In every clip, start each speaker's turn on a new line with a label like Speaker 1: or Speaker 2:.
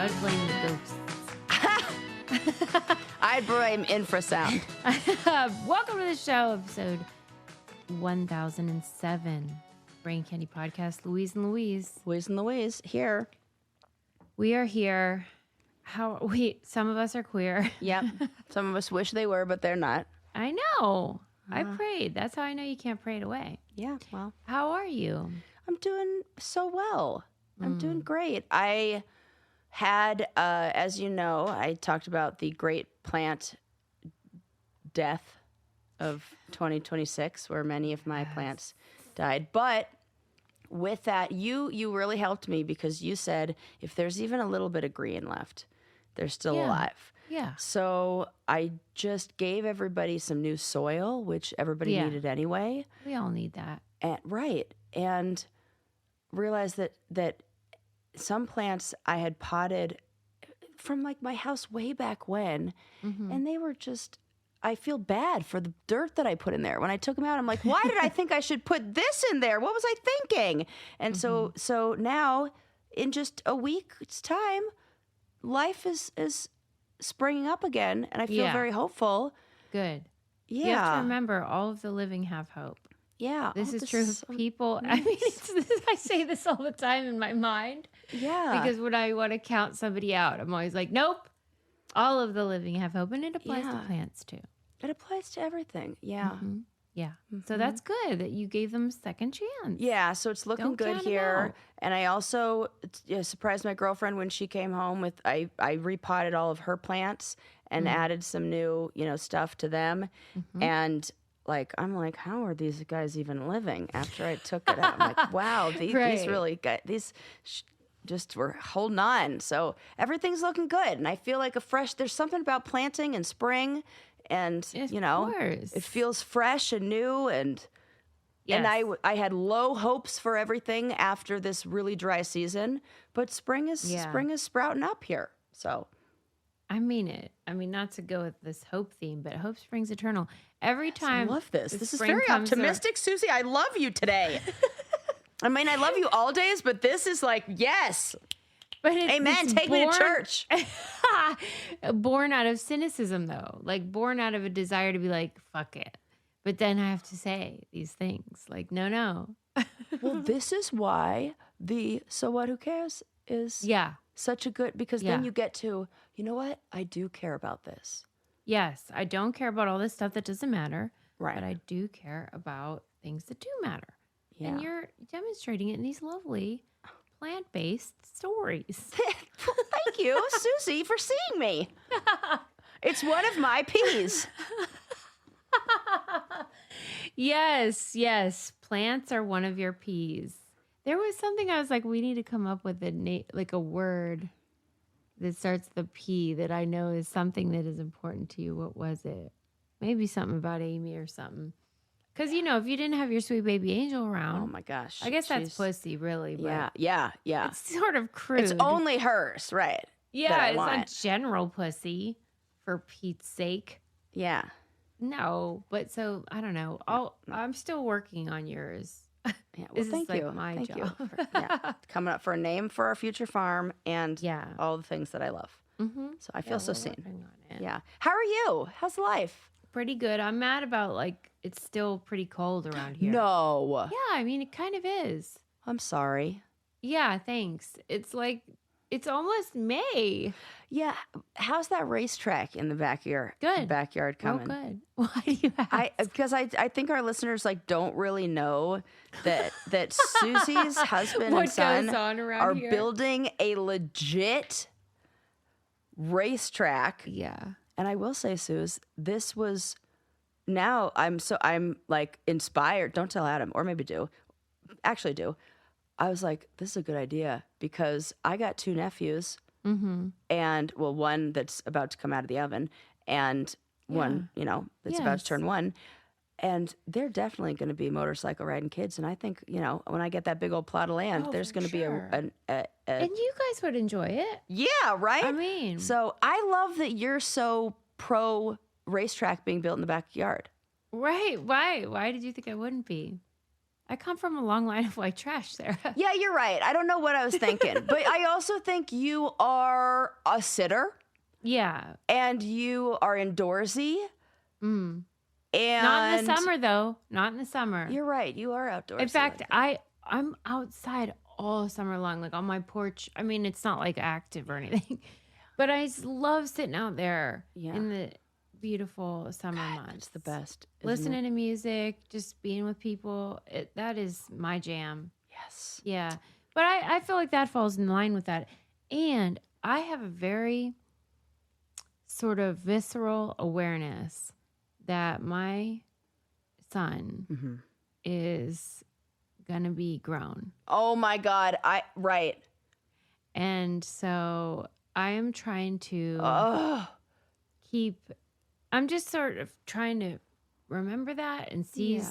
Speaker 1: would blame the ghosts.
Speaker 2: I'd blame infrasound.
Speaker 1: Welcome to the show, episode 1007, Brain Candy Podcast. Louise and Louise.
Speaker 2: Louise and Louise, here.
Speaker 1: We are here. Some of us are queer.
Speaker 2: Yep. Some of us wish they were, but they're not.
Speaker 1: I know. I prayed. That's how I know you can't pray it away.
Speaker 2: Yeah, well.
Speaker 1: How are you?
Speaker 2: I'm doing so well. I'm doing great. I had, as you know, I talked about the great plant death of 2026, where many of my plants died. But with that, you really helped me because you said if there's even a little bit of green left, they're still alive.
Speaker 1: Yeah.
Speaker 2: So I just gave everybody some new soil, which everybody needed anyway.
Speaker 1: We all need that.
Speaker 2: And realized that some plants I had potted from like my house way back when, and they were just, I feel bad for the dirt that I put in there. When I took them out, I'm like, why did I think I should put this in there? What was I thinking? And so now in just a week's time, life is springing up again, and I feel very hopeful.
Speaker 1: Good.
Speaker 2: Yeah.
Speaker 1: You have to remember, all of the living have hope.
Speaker 2: Yeah.
Speaker 1: This is true. People, nice. I mean, I say this all the time in my mind.
Speaker 2: Yeah.
Speaker 1: Because when I want to count somebody out, I'm always like, nope. All of the living have hope. And it applies to plants too.
Speaker 2: It applies to everything. Yeah.
Speaker 1: Yeah. So that's good that you gave them a second chance.
Speaker 2: Yeah. So it's looking good here. And I also surprised my girlfriend when she came home with, I repotted all of her plants and added some new, stuff to them. And I'm like, how are these guys even living after I took it out? I'm like, wow, these really got, just were holding on. So everything's looking good. And I feel like there's something about planting in spring and, it feels fresh and new. And I had low hopes for everything after this really dry season, but spring is sprouting up here. So
Speaker 1: I mean it. I mean, not to go with this hope theme, but hope springs eternal. Every time.
Speaker 2: I love this. This is very optimistic, Susie. I love you today. I mean, I love you all days, but this is like, yes.
Speaker 1: But
Speaker 2: amen. Take me to church.
Speaker 1: Born out of cynicism, though. Like, born out of a desire to be like, fuck it. But then I have to say these things. Like, no.
Speaker 2: Well, this is why the so what, who cares is such a good, because then you get to, you know what? I do care about this.
Speaker 1: Yes, I don't care about all this stuff that doesn't matter.
Speaker 2: Right.
Speaker 1: But I do care about things that do matter.
Speaker 2: Yeah.
Speaker 1: And you're demonstrating it in these lovely plant-based stories.
Speaker 2: Thank you, Susie, for seeing me. It's one of my peas.
Speaker 1: Yes. Plants are one of your peas. There was something I was like, we need to come up with a word that starts with a P that I know is something that is important to you. What was it? Maybe something about Amy or something. Because, if you didn't have your sweet baby angel around.
Speaker 2: Oh, my gosh.
Speaker 1: I guess that's pussy, really. But
Speaker 2: yeah.
Speaker 1: It's sort of crude.
Speaker 2: It's only hers, right?
Speaker 1: Yeah, it's not general pussy, for Pete's sake.
Speaker 2: Yeah.
Speaker 1: No, but so, I don't know. I'm still working on yours.
Speaker 2: Yeah, well, thank you.
Speaker 1: My
Speaker 2: thank
Speaker 1: job.
Speaker 2: You for, coming up for a name for our future farm and all the things that I love. So I feel so seen. Yeah. How are you? How's life?
Speaker 1: Pretty good. I'm mad about it's still pretty cold around here.
Speaker 2: No.
Speaker 1: Yeah, I mean, it kind of is.
Speaker 2: I'm sorry.
Speaker 1: Yeah, thanks. It's almost May.
Speaker 2: Yeah. How's that racetrack in the backyard?
Speaker 1: Good.
Speaker 2: Backyard coming?
Speaker 1: Oh, good. Why do you ask?
Speaker 2: Because I think our listeners don't really know that Susie's husband and son are
Speaker 1: here?
Speaker 2: building a legit racetrack.
Speaker 1: Yeah.
Speaker 2: And I will say, Suze, this was, now I'm like inspired. Don't tell Adam, or maybe do. Actually do. I was like, this is a good idea because I got two nephews and one that's about to come out of the oven and one, that's about to turn one. And they're definitely going to be motorcycle riding kids. And I think, when I get that big old plot of land, there's going to be
Speaker 1: and you guys would enjoy it.
Speaker 2: Yeah, right?
Speaker 1: I mean.
Speaker 2: So I love that you're so pro racetrack being built in the backyard.
Speaker 1: Right. Why? Why did you think I wouldn't be? I come from a long line of white trash, Sarah.
Speaker 2: Yeah, you're right. I don't know what I was thinking. But I also think you are a sitter.
Speaker 1: Yeah.
Speaker 2: And you are indoorsy.
Speaker 1: Mm.
Speaker 2: And
Speaker 1: not in the summer, though. Not in the summer.
Speaker 2: You're right. You are outdoors.
Speaker 1: In fact, I'm outside all summer long, like on my porch. I mean, it's not like active or anything, but I just love sitting out there in the beautiful summer months.
Speaker 2: It's the best.
Speaker 1: Listening to music, just being with people. That is my jam.
Speaker 2: Yes.
Speaker 1: Yeah. But I feel like that falls in line with that. And I have a very sort of visceral awareness that my son is gonna be grown.
Speaker 2: Oh my God. Right.
Speaker 1: And so I am trying to I'm just sort of trying to remember that and seize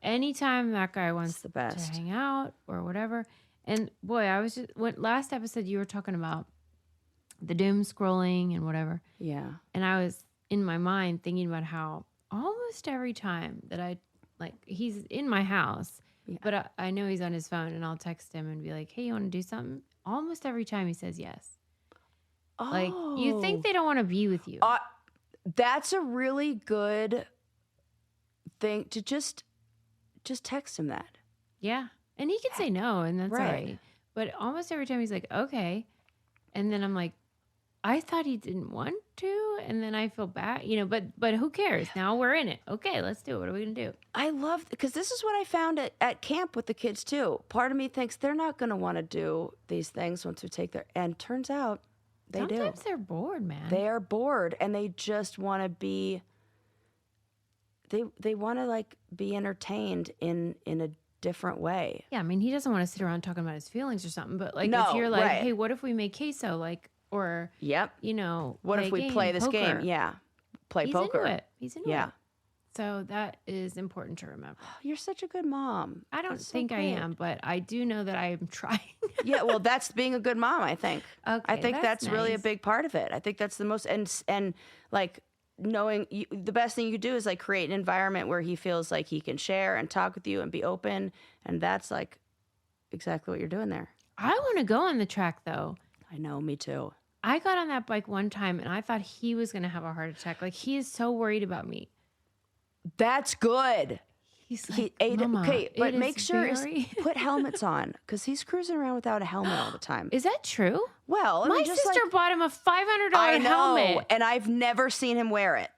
Speaker 1: anytime that guy wants
Speaker 2: the best
Speaker 1: to hang out or whatever. And boy, last episode you were talking about the doom scrolling and whatever.
Speaker 2: Yeah.
Speaker 1: And I was in my mind thinking about how almost every time that he's in my house, but I know he's on his phone and I'll text him and be like, hey, you want to do something? Almost every time he says yes.
Speaker 2: Oh.
Speaker 1: Like, you think they don't want to be with you.
Speaker 2: That's a really good thing to just text him that.
Speaker 1: Yeah. And he can say no, and that's all right. But almost every time he's like, okay. And then I'm like, I thought he didn't want to. And then I feel bad, but who cares? Now we're in it. Okay, let's do it. What are we going to do?
Speaker 2: I love, because this is what I found at camp with the kids too. Part of me thinks they're not going to want to do these things once we take and turns out they do.
Speaker 1: Sometimes they're bored, man.
Speaker 2: They are bored and they just want to they want to like be entertained in a different way.
Speaker 1: Yeah, I mean, he doesn't want to sit around talking about his feelings or something, but like if you're like, hey, what if we make queso? Like, or,
Speaker 2: what if we play this game? Yeah. Play poker.
Speaker 1: He's into it. So that is important to remember.
Speaker 2: You're such a good mom.
Speaker 1: I don't think I am, but I do know that I am trying.
Speaker 2: Yeah, well, that's being a good mom, I think.
Speaker 1: Okay,
Speaker 2: I think that's
Speaker 1: nice.
Speaker 2: really a big part of it. I think that's the most, and like knowing the best thing you do is like create an environment where he feels like he can share and talk with you and be open. And that's like exactly what you're doing there.
Speaker 1: I want to go on the track though.
Speaker 2: I know, me too.
Speaker 1: I got on that bike one time and I thought he was going to have a heart attack. Like, he is so worried about me.
Speaker 2: That's good.
Speaker 1: He's like, Mama,
Speaker 2: okay, but make sure
Speaker 1: put
Speaker 2: put helmets on because he's cruising around without a helmet all the time.
Speaker 1: Is that true?
Speaker 2: Well,
Speaker 1: my sister bought him a $500 helmet.
Speaker 2: And I've never seen him wear it.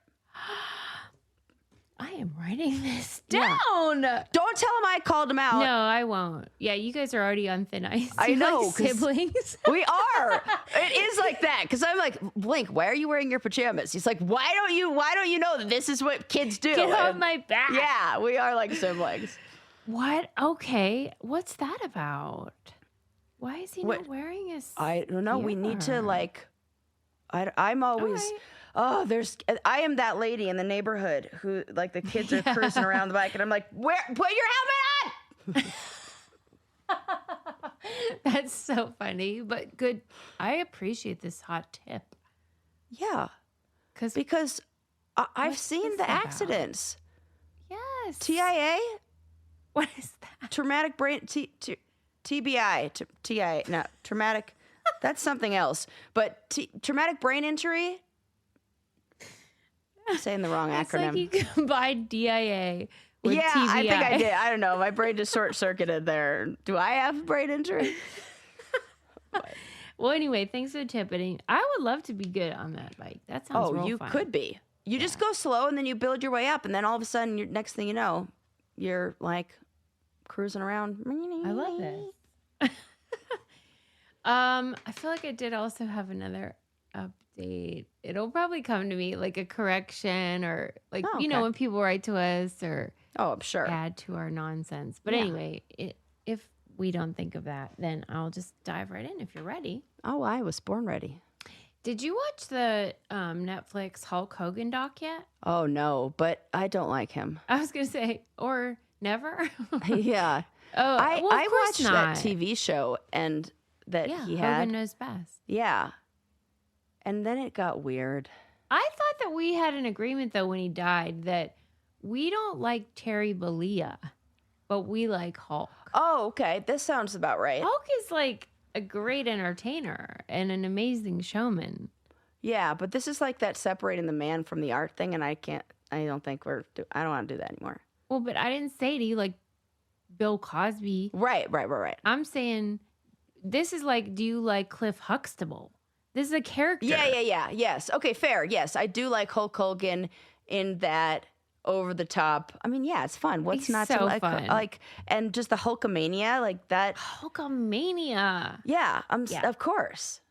Speaker 1: I am writing this down.
Speaker 2: Yeah. Don't tell him I called him out.
Speaker 1: No, I won't. Yeah, you guys are already on thin ice.
Speaker 2: I know.
Speaker 1: Like siblings.
Speaker 2: We are. It is like that. Because I'm like, Blink, why are you wearing your pajamas? He's like, why don't you know that this is what kids do?
Speaker 1: Get off my back.
Speaker 2: Yeah, we are like siblings.
Speaker 1: What? Okay. What's that about? Why is he not wearing his
Speaker 2: I don't know. We need to like, I'm always...
Speaker 1: Right.
Speaker 2: Oh, I am that lady in the neighborhood who, like, the kids are cruising around the bike, and I'm like, put your helmet on!
Speaker 1: That's so funny, but good. I appreciate this hot tip.
Speaker 2: Yeah. Because I've seen the accidents.
Speaker 1: Yes.
Speaker 2: TIA?
Speaker 1: What is that?
Speaker 2: Traumatic brain, TBI, TIA, no, traumatic, that's something else. But traumatic brain injury? I'm saying the wrong acronym.
Speaker 1: It's like you combined DIA with TBI.
Speaker 2: I think I did. I don't know. My brain just short-circuited there. Do I have a brain injury?
Speaker 1: Well, anyway, thanks for the tip. I would love to be good on that bike. That sounds real fun. Oh,
Speaker 2: you could be. You just go slow, and then you build your way up, and then all of a sudden, next thing you know, you're like cruising around.
Speaker 1: I love this. I feel like I did also have another update. It'll probably come to me like a correction or like, when people write to us or
Speaker 2: I'm sure
Speaker 1: add to our nonsense. But anyway, if we don't think of that, then I'll just dive right in if you're ready.
Speaker 2: Oh, I was born ready.
Speaker 1: Did you watch the Netflix Hulk Hogan doc yet?
Speaker 2: Oh, no, but I don't like him.
Speaker 1: I was going to say, or never.
Speaker 2: Yeah.
Speaker 1: Oh,
Speaker 2: I watched
Speaker 1: not.
Speaker 2: that TV show and that he had.
Speaker 1: Hogan Knows Best.
Speaker 2: Yeah. And then it got weird.
Speaker 1: I thought that we had an agreement, though, when he died, that we don't like Terry Bollea. but we like Hulk.
Speaker 2: Oh, okay. This sounds about right.
Speaker 1: Hulk is like a great entertainer and an amazing showman.
Speaker 2: Yeah, but this is like that separating the man from the art thing, and I don't want to do that anymore.
Speaker 1: Well, but I didn't say to you like Bill Cosby.
Speaker 2: Right.
Speaker 1: I'm saying this is like, do you like Cliff Huxtable? This is a character.
Speaker 2: Yeah. Yes. Okay, fair. Yes, I do like Hulk Hogan in that over the top. I mean, yeah, it's fun. What's
Speaker 1: He's
Speaker 2: not
Speaker 1: so
Speaker 2: to like?
Speaker 1: fun.
Speaker 2: Like, and just the Hulkamania, like that.
Speaker 1: Hulkamania.
Speaker 2: Yeah,
Speaker 1: Yeah.
Speaker 2: of course.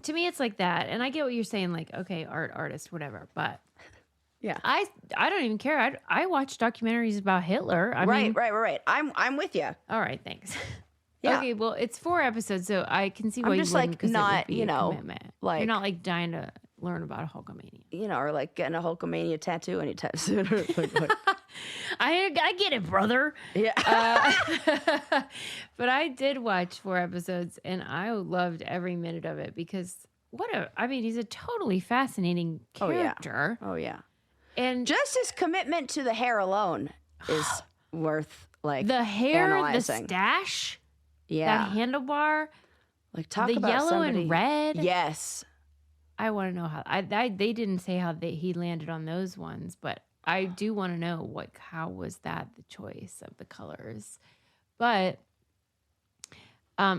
Speaker 1: To me, it's like that. And I get what you're saying, like, okay, artist, whatever. But
Speaker 2: yeah,
Speaker 1: I don't even care. I watch documentaries about Hitler. I mean,
Speaker 2: right. I'm with you.
Speaker 1: All right, thanks.
Speaker 2: Yeah.
Speaker 1: Okay, well, it's 4 episodes, so I can see why
Speaker 2: I'm
Speaker 1: you
Speaker 2: just
Speaker 1: wouldn't,
Speaker 2: like
Speaker 1: 'cause it would
Speaker 2: not,
Speaker 1: be
Speaker 2: you
Speaker 1: a
Speaker 2: know,
Speaker 1: commitment.
Speaker 2: like
Speaker 1: you're not like dying to learn about Hulkamania.
Speaker 2: or like getting a Hulkamania tattoo anytime soon.
Speaker 1: I get it, brother.
Speaker 2: Yeah.
Speaker 1: But I did watch 4 episodes, and I loved every minute of it because he's a totally fascinating character.
Speaker 2: Oh yeah.
Speaker 1: And
Speaker 2: Just his commitment to the hair alone is worth like
Speaker 1: the hair,
Speaker 2: analyzing.
Speaker 1: the stash,
Speaker 2: Yeah.
Speaker 1: that handlebar,
Speaker 2: Like talk
Speaker 1: the
Speaker 2: about
Speaker 1: yellow
Speaker 2: somebody.
Speaker 1: and red.
Speaker 2: Yes.
Speaker 1: I want to know how. They didn't say how he landed on those ones, but I do want to know how was that the choice of the colors. But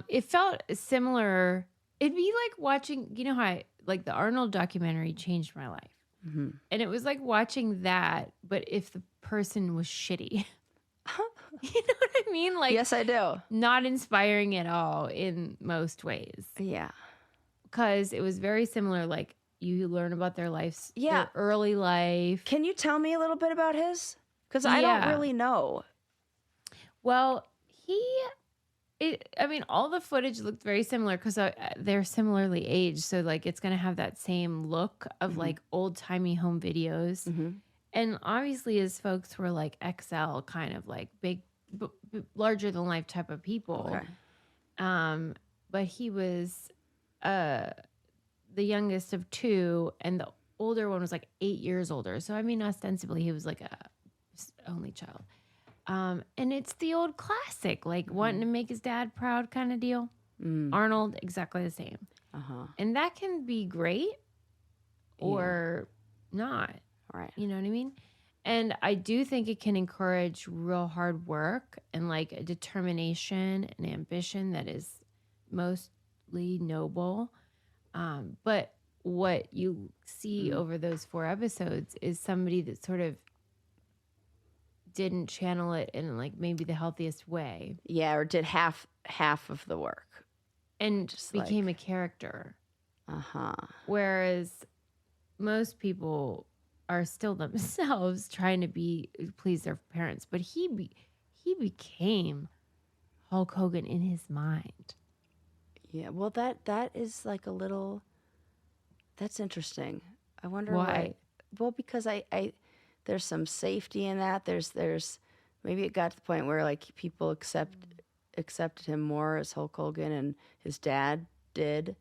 Speaker 1: it felt similar. It'd be like watching, you know how the Arnold documentary changed my life.
Speaker 2: Mm-hmm.
Speaker 1: And it was like watching that, but if the person was shitty. You know what I mean? Like,
Speaker 2: Yes, I do.
Speaker 1: not inspiring at all in most ways.
Speaker 2: Yeah.
Speaker 1: Because it was very similar. Like, you learn about their lives,
Speaker 2: Yeah.
Speaker 1: their early life.
Speaker 2: Can you tell me a little bit about his? Because I
Speaker 1: Yeah.
Speaker 2: don't really know.
Speaker 1: Well, all the footage looked very similar because they're similarly aged. So, like, it's going to have that same look of, like, old-timey home videos.
Speaker 2: Mm-hmm.
Speaker 1: And obviously, his folks were, like, XL, kind of, like, big, larger-than-life type of people.
Speaker 2: Okay.
Speaker 1: But he was the youngest of 2, and the older one was, like, 8 years older. So, I mean, ostensibly, he was, like, a only child. And it's the old classic, like wanting to make his dad proud kind of deal. Arnold, exactly the same.
Speaker 2: Uh-huh.
Speaker 1: And that can be great or not.
Speaker 2: Right.
Speaker 1: You know what I mean? And I do think it can encourage real hard work and like a determination and ambition that is mostly noble. But what you see over those 4 episodes is somebody that sort of didn't channel it in like maybe the healthiest way.
Speaker 2: Yeah, or did half of the work.
Speaker 1: And
Speaker 2: Just
Speaker 1: became a character.
Speaker 2: Uh-huh.
Speaker 1: Whereas most people are still themselves trying to please their parents. But he became Hulk Hogan in his mind.
Speaker 2: Yeah, well that is like a little, that's interesting. I wonder
Speaker 1: why.
Speaker 2: Well, because I there's some safety in that. There's maybe it got to the point where like people accepted him more as Hulk Hogan, and his dad did,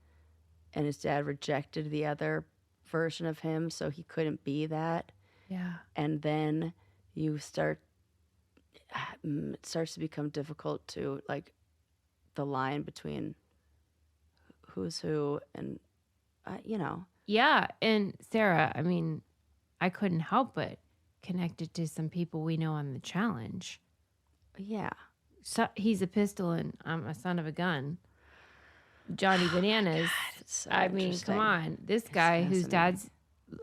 Speaker 2: and his dad rejected the other version of him, so he couldn't be that.
Speaker 1: Yeah.
Speaker 2: And then it starts to become difficult to like the line between who's who, and
Speaker 1: Yeah. And Sarah, I mean, I couldn't help but connect it to some people we know on the challenge.
Speaker 2: Yeah.
Speaker 1: So he's a pistol and I'm a son of a gun. Johnny Bananas.
Speaker 2: God, it's so
Speaker 1: I mean,
Speaker 2: interesting.
Speaker 1: come on. This guy whose
Speaker 2: fascinating.
Speaker 1: dad's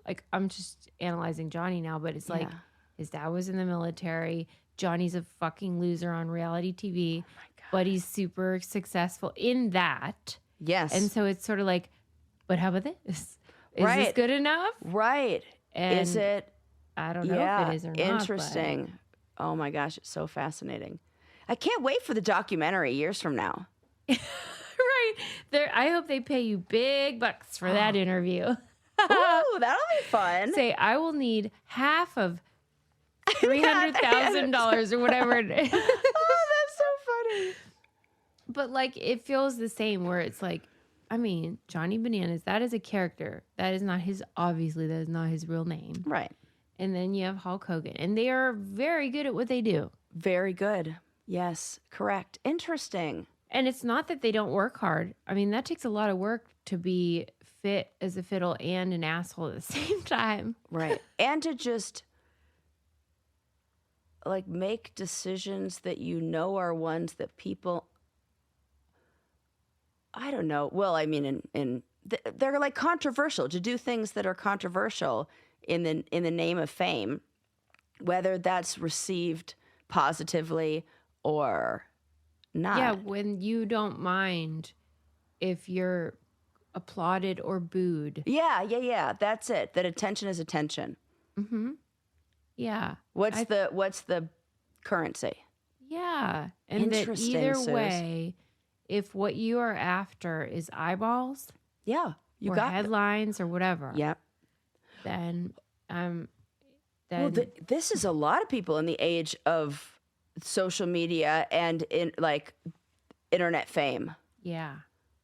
Speaker 1: like, I'm just analyzing Johnny now, but it's like
Speaker 2: Yeah.
Speaker 1: his dad was in the military. Johnny's a fucking loser on reality TV,
Speaker 2: Oh my God.
Speaker 1: but he's super successful in that.
Speaker 2: Yes.
Speaker 1: And so it's sort of like, but how about this? Is this
Speaker 2: Right.
Speaker 1: good enough?
Speaker 2: Right.
Speaker 1: And
Speaker 2: Is it?
Speaker 1: I don't know
Speaker 2: Yeah.
Speaker 1: if it is or not.
Speaker 2: Interesting. Oh my gosh, it's so fascinating. I can't wait for the documentary years from now.
Speaker 1: But, right. I hope they pay you big bucks for that interview.
Speaker 2: Ooh, that'll be fun.
Speaker 1: Say, I will need half of $300,000 or whatever it is.
Speaker 2: Oh, that's so funny.
Speaker 1: But like, it feels the same where it's like, I mean, Johnny Bananas, that is a character. That is not his, obviously, that is not his real name.
Speaker 2: Right.
Speaker 1: And then you have Hulk Hogan. And they are very good at what they do.
Speaker 2: Very good. Yes, correct. Interesting.
Speaker 1: And it's not that they don't work hard. I mean, that takes a lot of work to be fit as a fiddle and an asshole at the same time.
Speaker 2: Right. And to just like make decisions that you know are ones that people, I don't know. Well, I mean, they're like controversial, to do things that are controversial in the name of fame, whether that's received positively or not.
Speaker 1: Yeah, when you don't mind if you're applauded or booed.
Speaker 2: Yeah. That's it. That attention is attention.
Speaker 1: Mm-hmm. Yeah.
Speaker 2: What's the currency?
Speaker 1: Yeah. And that
Speaker 2: Interesting,
Speaker 1: either
Speaker 2: Sus.
Speaker 1: way, if what you are after is eyeballs,
Speaker 2: Yeah, you
Speaker 1: or
Speaker 2: got
Speaker 1: headlines or whatever,
Speaker 2: Yep.
Speaker 1: then
Speaker 2: Well, this is a lot of people in the age of social media and in like internet fame,
Speaker 1: yeah.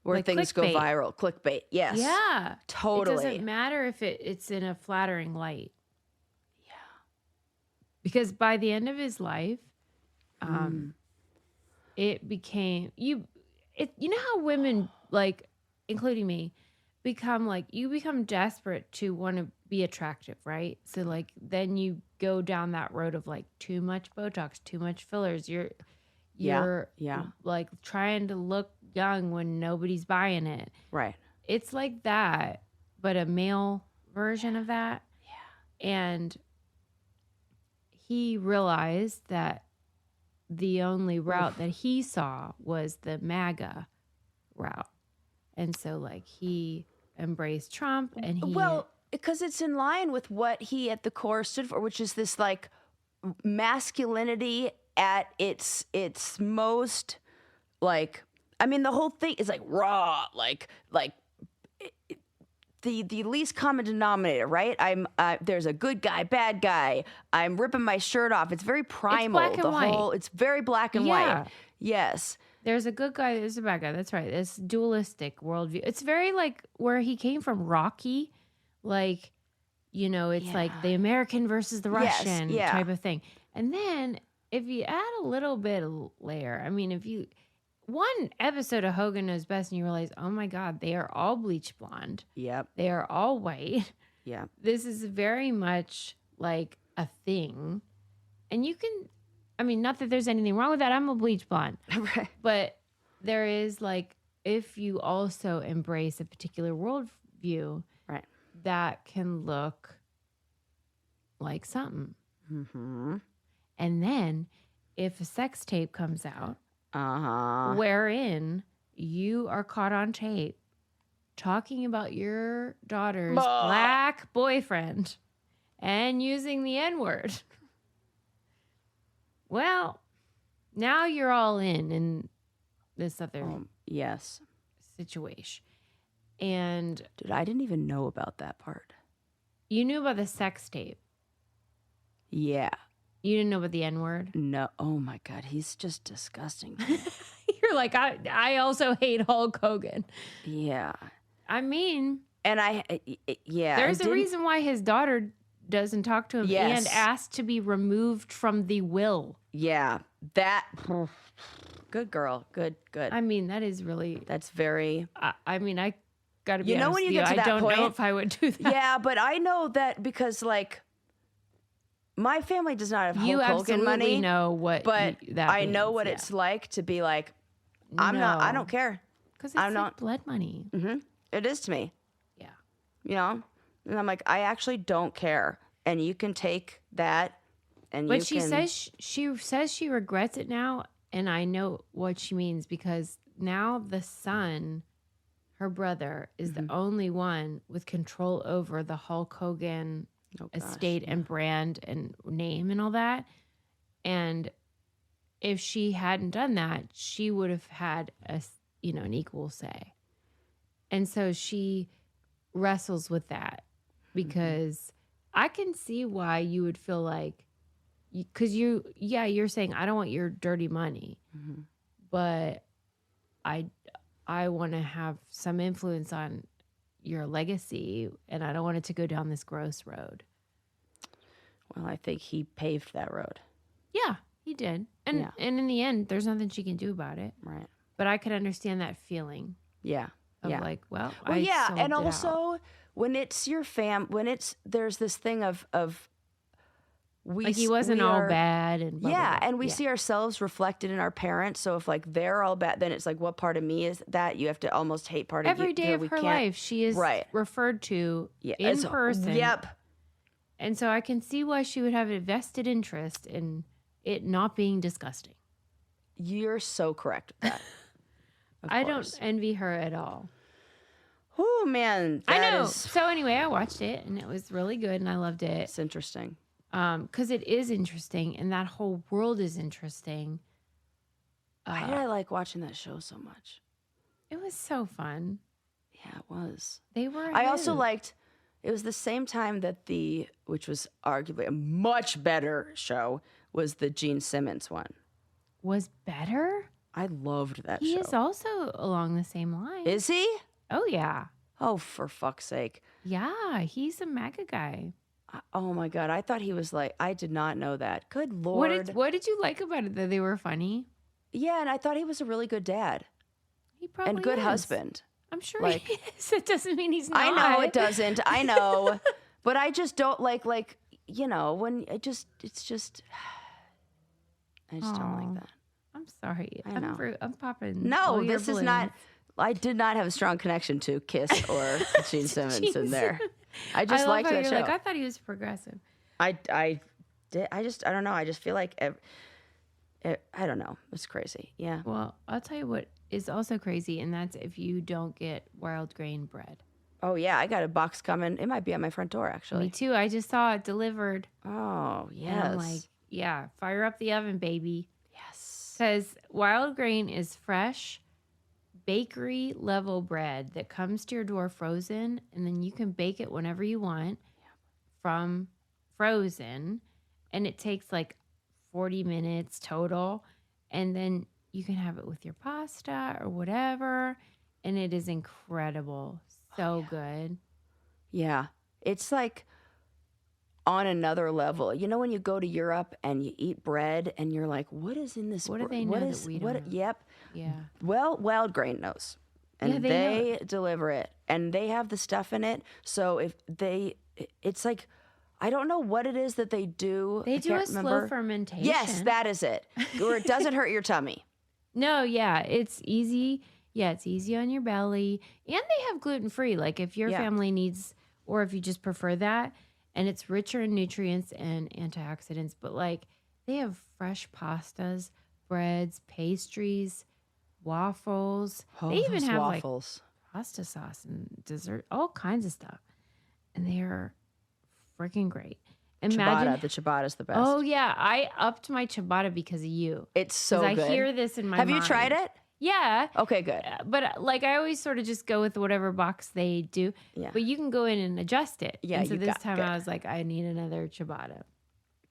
Speaker 2: where
Speaker 1: Like
Speaker 2: things
Speaker 1: clickbait.
Speaker 2: go viral. Clickbait, yes.
Speaker 1: Yeah.
Speaker 2: Totally.
Speaker 1: It doesn't matter if it's in a flattering light. Yeah. Because by the end of his life, it became you know how women, like, including me, you become desperate to want to be attractive, right? So like then you go down that road of like too much Botox, too much fillers. You're
Speaker 2: Yeah.
Speaker 1: like trying to look young when nobody's buying it.
Speaker 2: Right.
Speaker 1: It's like that, but a male version of that. Yeah. And he realized that the only route that he saw was the MAGA route. And so like he embraced Trump and he
Speaker 2: because it's in line with what he at the core stood for, which is this like masculinity at its most, like, I mean, the whole thing is like raw, like the least common denominator, right? There's a good guy, bad guy. I'm ripping my shirt off. It's very primal.
Speaker 1: black and white.
Speaker 2: It's very black and white. Yes.
Speaker 1: There's a good guy, there's a bad guy. That's right. This dualistic worldview. It's very like where he came from, Rocky. Like, you know, it's like the American versus the Russian type of thing. And then if you add a little bit of layer, I mean, one episode of Hogan Knows Best and you realize, oh my God, they are all bleach blonde.
Speaker 2: Yep.
Speaker 1: They are all white.
Speaker 2: Yeah.
Speaker 1: This is very much like a thing. And you can, I mean, not that there's anything wrong with that. I'm a bleach blonde.
Speaker 2: Right.
Speaker 1: But there is like, if you also embrace a particular worldview,
Speaker 2: Right,
Speaker 1: that can look like something.
Speaker 2: Mm-hmm.
Speaker 1: And then if a sex tape comes out,
Speaker 2: Uh-huh.
Speaker 1: wherein you are caught on tape talking about your daughter's black boyfriend and using the N-word, well, now you're all in this other
Speaker 2: Yes.
Speaker 1: situation. And
Speaker 2: Dude, I didn't even know about that part.
Speaker 1: you knew about the sex tape.
Speaker 2: Yeah.
Speaker 1: You didn't know about the N-word.
Speaker 2: No. Oh my God. He's just disgusting.
Speaker 1: You're like, I also hate Hulk Hogan.
Speaker 2: Yeah.
Speaker 1: I mean,
Speaker 2: And
Speaker 1: there's a reason why his daughter doesn't talk to him and asked to be removed from the will.
Speaker 2: Yeah. That. Good girl. Good.
Speaker 1: I mean, that is really,
Speaker 2: That's very.
Speaker 1: I mean, I got to be
Speaker 2: You know
Speaker 1: honest
Speaker 2: when you
Speaker 1: with
Speaker 2: get to that
Speaker 1: I don't know
Speaker 2: point-
Speaker 1: if I would do that.
Speaker 2: Yeah, but I know that because like my family does not have
Speaker 1: You
Speaker 2: Hulk Hogan
Speaker 1: absolutely
Speaker 2: money.
Speaker 1: know what
Speaker 2: But
Speaker 1: that
Speaker 2: I know
Speaker 1: means,
Speaker 2: what
Speaker 1: yeah.
Speaker 2: it's like to be like, I don't care.
Speaker 1: Because it's
Speaker 2: I'm
Speaker 1: like
Speaker 2: not-
Speaker 1: blood money.
Speaker 2: Mm-hmm. It is to me.
Speaker 1: Yeah.
Speaker 2: You know? And I'm like, I actually don't care. And you can take that and
Speaker 1: But
Speaker 2: you
Speaker 1: she
Speaker 2: can.
Speaker 1: says she regrets it now, and I know what she means because now the son, her brother, is the only one with control over the Hulk Hogan estate and brand and name and all that. And if she hadn't done that, she would have had an equal say. And so she wrestles with that because I can see why you would feel like, because you're saying, I don't want your dirty money, but I want to have some influence on your legacy and I don't want it to go down this gross road.
Speaker 2: Well, I think he paved that road.
Speaker 1: Yeah, he did. And in the end, there's nothing she can do about it.
Speaker 2: Right.
Speaker 1: But I could understand that feeling.
Speaker 2: Yeah.
Speaker 1: Of like,
Speaker 2: well,
Speaker 1: I
Speaker 2: yeah,
Speaker 1: sold
Speaker 2: and
Speaker 1: it
Speaker 2: also
Speaker 1: out.
Speaker 2: when it's your there's this thing of
Speaker 1: he wasn't all bad and blah, blah, blah.
Speaker 2: And we see ourselves reflected in our parents. So if like they're all bad, then it's like, what part of me is that? You have to almost hate part of you.
Speaker 1: Every day of her life, she is referred to in person.
Speaker 2: Yep.
Speaker 1: And so I can see why she would have a vested interest in it not being disgusting.
Speaker 2: You're so correct with that.
Speaker 1: I don't envy her at all.
Speaker 2: Oh, man.
Speaker 1: I know. So anyway, I watched it and it was really good and I loved it.
Speaker 2: It's interesting.
Speaker 1: Because it is interesting and that whole world is interesting.
Speaker 2: Why did I like watching that show so much?
Speaker 1: It was so fun.
Speaker 2: Yeah, it was.
Speaker 1: They were.
Speaker 2: I also liked, it was the same time that which was arguably a much better show, was the Gene Simmons one.
Speaker 1: Was better?
Speaker 2: I loved that show.
Speaker 1: He is also along the same line.
Speaker 2: Is he?
Speaker 1: Oh, yeah.
Speaker 2: Oh, for fuck's sake.
Speaker 1: Yeah, he's a MAGA guy.
Speaker 2: Oh, my God. I thought he was like, I did not know that. Good Lord.
Speaker 1: What did you like about it, that they were funny?
Speaker 2: Yeah, and I thought he was a really good dad.
Speaker 1: He probably
Speaker 2: and good
Speaker 1: is.
Speaker 2: Husband.
Speaker 1: I'm sure he is. It doesn't mean he's not.
Speaker 2: I know it doesn't. I know. But I just don't like, when I just don't like that.
Speaker 1: I'm sorry.
Speaker 2: I know.
Speaker 1: I'm popping.
Speaker 2: No, this is not. I did not have a strong connection to Kiss or Gene Simmons in there. I just liked that show.
Speaker 1: I thought he was progressive.
Speaker 2: I don't know. I just feel like I don't know. It's crazy. Yeah.
Speaker 1: Well, I'll tell you what is also crazy, and that's if you don't get wild grain bread.
Speaker 2: Oh yeah, I got a box coming. It might be at my front door actually.
Speaker 1: Me too. I just saw it delivered.
Speaker 2: Oh yes.
Speaker 1: And I'm like, yeah, fire up the oven, baby.
Speaker 2: Yes.
Speaker 1: Because wild grain is fresh, bakery level bread that comes to your door frozen, and then you can bake it whenever you want from frozen, and it takes like 40 minutes total, and then you can have it with your pasta or whatever, and it is incredible. So good.
Speaker 2: Yeah. It's like on another level. You know when you go to Europe and you eat bread and you're like, what is in this?
Speaker 1: What do they know that we don't?
Speaker 2: Yep.
Speaker 1: Yeah.
Speaker 2: Well, Wild Grain knows. And they deliver it. And they have the stuff in it. So it's like, I don't know what it is that they do.
Speaker 1: They do a slow fermentation.
Speaker 2: Yes, that is it. Where it doesn't hurt your tummy.
Speaker 1: No, yeah. It's easy. Yeah, it's easy on your belly. And they have gluten-free. Like if your family needs, or if you just prefer that, and it's richer in nutrients and antioxidants, but like they have fresh pastas, breads, pastries, waffles. They even have waffles, like pasta sauce and dessert, all kinds of stuff. And they are freaking great.
Speaker 2: Imagine the ciabatta's the best.
Speaker 1: Oh yeah, I upped my ciabatta because of you.
Speaker 2: It's so good.
Speaker 1: I hear this in my mind.
Speaker 2: Have you tried it?
Speaker 1: Yeah.
Speaker 2: Okay, good.
Speaker 1: But like I always sort of just go with whatever box they do.
Speaker 2: Yeah.
Speaker 1: But you can go in and adjust it.
Speaker 2: Yeah.
Speaker 1: And so this time I was like, I need another ciabatta.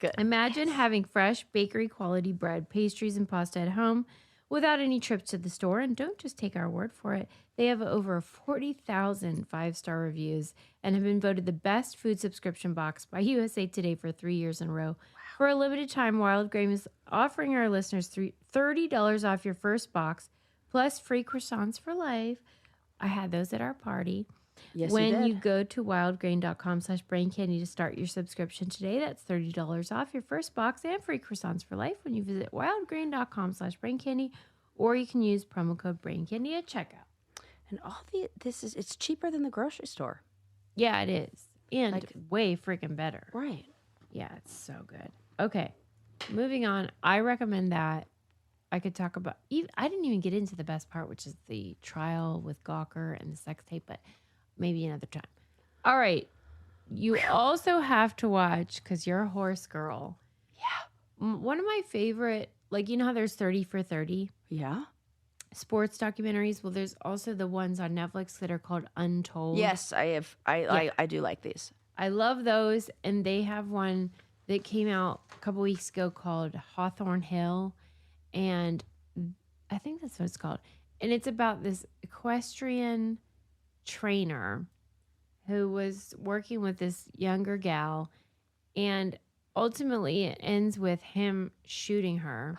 Speaker 2: Good.
Speaker 1: Imagine having fresh bakery quality bread, pastries, and pasta at home without any trips to the store. And don't just take our word for it. They have over 40,000 5-star reviews and have been voted the best food subscription box by USA Today for 3 years in a row. Wow. For a limited time, Wild Grain is offering our listeners $30 off your first box, plus free croissants for life. I had those at our party.
Speaker 2: Yes,
Speaker 1: when you go to wildgrain.com/braincandy to start your subscription today, that's $30 off your first box and free croissants for life when you visit wildgrain.com/braincandy, or you can use promo code braincandy at checkout.
Speaker 2: And it's cheaper than the grocery store.
Speaker 1: Yeah, it is. And like, way freaking better.
Speaker 2: Right.
Speaker 1: Yeah, it's so good. Okay. Moving on. I recommend that. I could talk about, I didn't even get into the best part, which is the trial with Gawker and the sex tape, but maybe another time. All right. You also have to watch, because you're a horse girl.
Speaker 2: Yeah.
Speaker 1: One of my favorite, like, you know how there's 30 for 30?
Speaker 2: Yeah.
Speaker 1: Sports documentaries. Well, there's also the ones on Netflix that are called Untold.
Speaker 2: Yes, I have. I do like these.
Speaker 1: I love those. And they have one that came out a couple weeks ago called Hawthorne Hill. And I think that's what it's called. And it's about this equestrian trainer who was working with this younger gal. And ultimately it ends with him shooting her.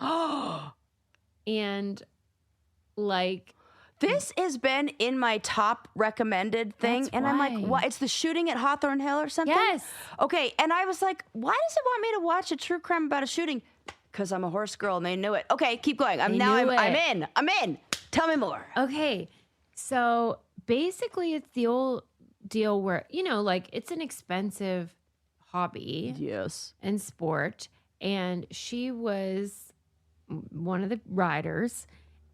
Speaker 1: And like
Speaker 2: This has been in my top recommended thing.
Speaker 1: That's
Speaker 2: And I'm like,
Speaker 1: why.
Speaker 2: what? It's the shooting at Hawthorne Hill or something?
Speaker 1: Yes.
Speaker 2: Okay. And I was like, why does it want me to watch a true crime about a shooting? Because I'm a horse girl and they knew it. Okay, keep going. I'm in. I'm in. Tell me more.
Speaker 1: Okay. So basically it's the old deal where, like it's an expensive hobby
Speaker 2: Yes.
Speaker 1: and sport. And she was one of the riders.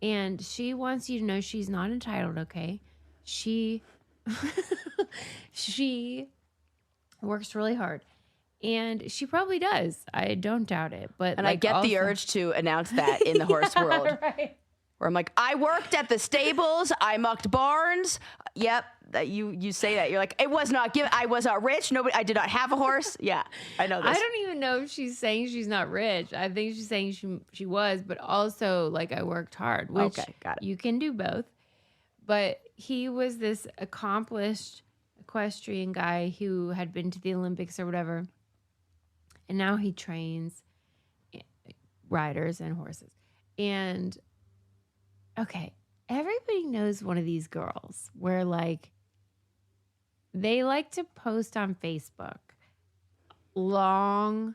Speaker 1: And she wants you to know she's not entitled, okay? She she works really hard. And she probably does. I don't doubt it. But
Speaker 2: And I get the urge to announce that in the horse world.
Speaker 1: Right.
Speaker 2: Where I'm like, I worked at the stables, I mucked barns. Yep, that you say that. You're like, it was not given. I was not rich. I did not have a horse. Yeah, I know this.
Speaker 1: I don't even know if she's saying she's not rich. I think she's saying she was, but also like I worked hard, which
Speaker 2: Okay, got it.
Speaker 1: you can do both. But he was this accomplished equestrian guy who had been to the Olympics or whatever. And now he trains riders and horses. And okay, everybody knows one of these girls where like they like to post on Facebook long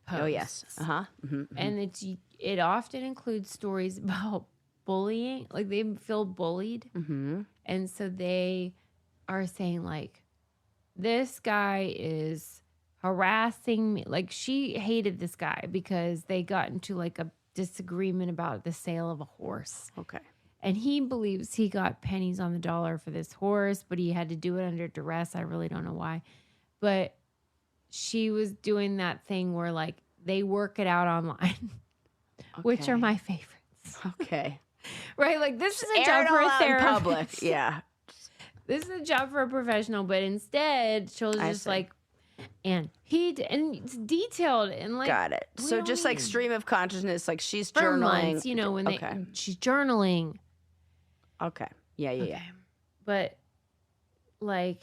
Speaker 1: posts.
Speaker 2: Oh yes. Uh-huh. Mm-hmm.
Speaker 1: And it often includes stories about bullying, like they feel bullied.
Speaker 2: Mm-hmm.
Speaker 1: And so they are saying like this guy is harassing me. Like she hated this guy because they got into like a disagreement about the sale of a horse.
Speaker 2: Okay.
Speaker 1: And he believes he got pennies on the dollar for this horse, but he had to do it under duress. I really don't know why. But she was doing that thing where like they work it out online, which are my favorites.
Speaker 2: Okay.
Speaker 1: Right? Like this is a
Speaker 2: Air
Speaker 1: job
Speaker 2: it
Speaker 1: for
Speaker 2: all
Speaker 1: a
Speaker 2: out in
Speaker 1: therapist.
Speaker 2: public. Yeah.
Speaker 1: This is a job for a professional, but instead she'll just
Speaker 2: see.
Speaker 1: like, and it's detailed and like
Speaker 2: Got it.
Speaker 1: we
Speaker 2: So
Speaker 1: don't
Speaker 2: just like
Speaker 1: need-
Speaker 2: stream of consciousness, like she's
Speaker 1: for
Speaker 2: journaling.
Speaker 1: months, when
Speaker 2: Okay.
Speaker 1: she's journaling.
Speaker 2: Okay. Yeah.
Speaker 1: Okay. But like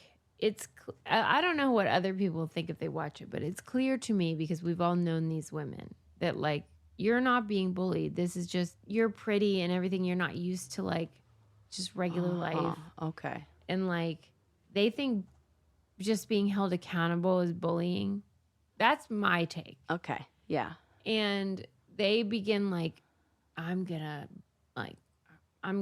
Speaker 1: I don't know what other people think if they watch it, but it's clear to me because we've all known these women that like you're not being bullied. This is just you're pretty and everything. You're not used to like just regular life.
Speaker 2: Okay.
Speaker 1: And like they think just being held accountable is bullying. That's my take.
Speaker 2: Okay. Yeah.
Speaker 1: And they begin like I'm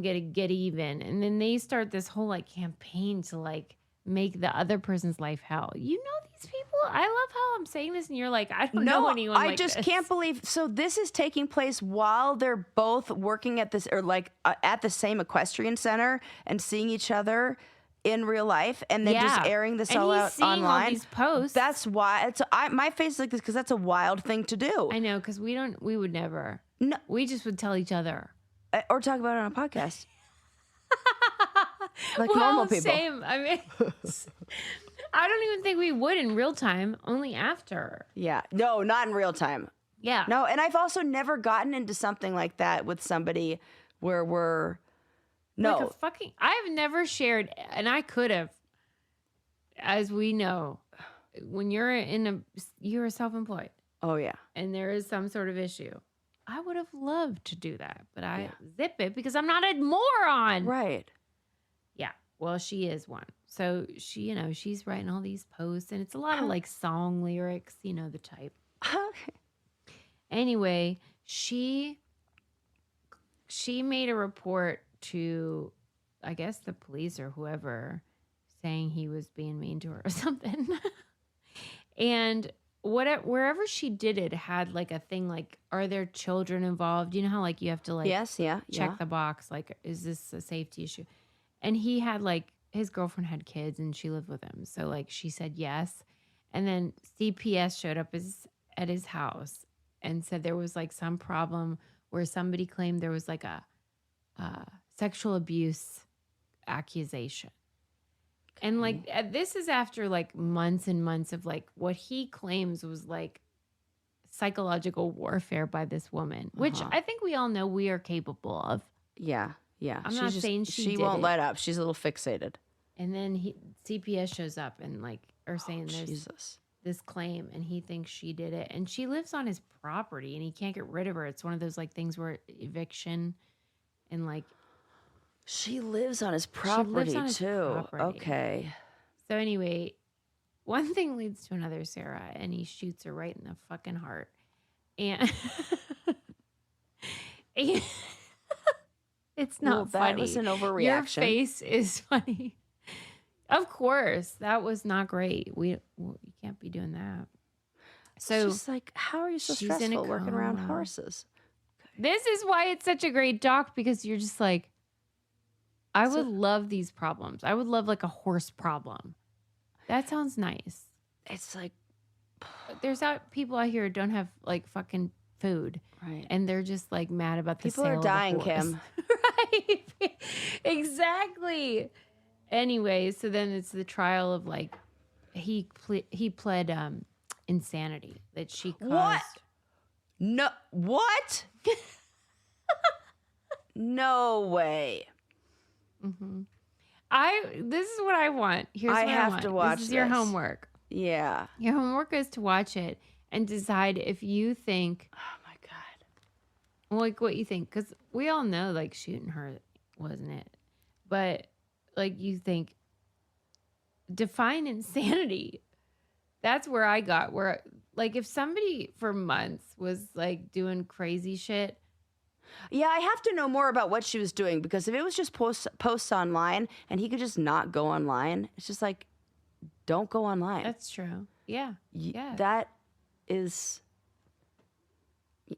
Speaker 1: gonna get even, and then they start this whole like campaign to like make the other person's life hell. You know these people. I love how I'm saying this and you're like I don't know anyone
Speaker 2: I
Speaker 1: like
Speaker 2: just
Speaker 1: this.
Speaker 2: can't believe. So this is taking place while they're both working at this or like at the same equestrian center and seeing each other in real life, and then just airing this
Speaker 1: and
Speaker 2: all
Speaker 1: he's
Speaker 2: out
Speaker 1: seeing
Speaker 2: online.
Speaker 1: all these posts.
Speaker 2: That's why my face is like this because that's a wild thing to do.
Speaker 1: I know because we would never.
Speaker 2: No.
Speaker 1: We just would tell each other
Speaker 2: Or talk about it on a podcast. Like
Speaker 1: well,
Speaker 2: normal people.
Speaker 1: Same. I mean, I don't even think we would in real time. Only after.
Speaker 2: Yeah. No, not in real time.
Speaker 1: Yeah.
Speaker 2: No, and I've also never gotten into something like that with somebody where we're
Speaker 1: Like I've never shared, and I could have, as we know, when you're self-employed.
Speaker 2: Oh yeah.
Speaker 1: And there is some sort of issue. I would have loved to do that, but I zip it because I'm not a moron.
Speaker 2: Right.
Speaker 1: Yeah. Well, she is one. So she, she's writing all these posts and it's a lot of like song lyrics, the type.
Speaker 2: Okay.
Speaker 1: Anyway, she made a report to, I guess, the police or whoever saying he was being mean to her or something. And wherever she did it had like a thing like, are there children involved? You know how like you have to like check the box, like, is this a safety issue? And he had like, his girlfriend had kids and she lived with him. So like she said yes. And then CPS showed up at his house and said there was like some problem where somebody claimed there was like a sexual abuse accusation. Okay. And like this is after like months and months of like what he claims was like psychological warfare by this woman, which I think we all know we are capable of.
Speaker 2: Yeah. Yeah.
Speaker 1: I'm not saying she
Speaker 2: won't
Speaker 1: did
Speaker 2: let up. She's a little fixated.
Speaker 1: And then CPS shows up and like are saying this claim and he thinks she did it. And she lives on his property and he can't get rid of her. It's one of those like things where eviction and like
Speaker 2: She lives on his property too. Okay.
Speaker 1: So anyway, one thing leads to another, Sarah, and he shoots her right in the fucking heart. And, and it's not funny.
Speaker 2: That was an overreaction.
Speaker 1: Your face is funny. Of course, that was not great. You can't be doing that. So
Speaker 2: it's just like, how are you so stressful working around horses?
Speaker 1: This is why it's such a great doc, because you're just like, I would love these problems. I would love like a horse problem. That sounds nice.
Speaker 2: It's like,
Speaker 1: there's people out here who don't have like fucking food.
Speaker 2: Right.
Speaker 1: And they're just like mad about the
Speaker 2: people
Speaker 1: sale
Speaker 2: are dying,
Speaker 1: of a horse.
Speaker 2: Kim.
Speaker 1: Right. Exactly. Anyway, so then it's the trial of like, he pled insanity that she caused.
Speaker 2: What? No. What? No way.
Speaker 1: Mm-hmm. This is what I want. Here's what I
Speaker 2: have to watch
Speaker 1: this. Is your homework.
Speaker 2: Yeah.
Speaker 1: Your homework is to watch it and decide if you think.
Speaker 2: Oh my God.
Speaker 1: Like what you think, because we all know like shooting her wasn't it, but like you think. Define insanity. That's where I got where like if somebody for months was like doing crazy shit.
Speaker 2: Yeah, I have to know more about what she was doing, because if it was just posts online and he could just not go online, it's just like, don't go online.
Speaker 1: That's true. Yeah. Yeah.
Speaker 2: That is.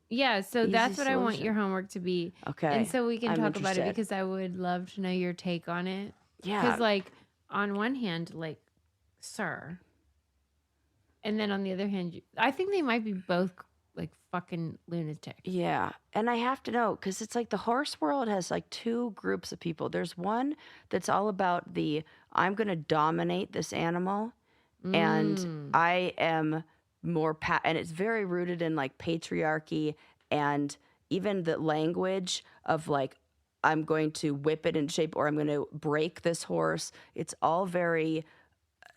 Speaker 1: Yeah. So that's what
Speaker 2: solution.
Speaker 1: I want your homework to be.
Speaker 2: Okay.
Speaker 1: And so we can
Speaker 2: I'm
Speaker 1: talk about it,
Speaker 2: interested.
Speaker 1: because I would love to know your take on it.
Speaker 2: Yeah.
Speaker 1: Because like on one hand, like, sir. And then on the other hand, I think they might be both like fucking lunatic.
Speaker 2: Yeah. And I have to know, because it's like the horse world has like two groups of people. There's one that's all about I'm going to dominate this animal. And I am more, and it's very rooted in like patriarchy and even the language of like, I'm going to whip it in shape, or I'm going to break this horse. It's all very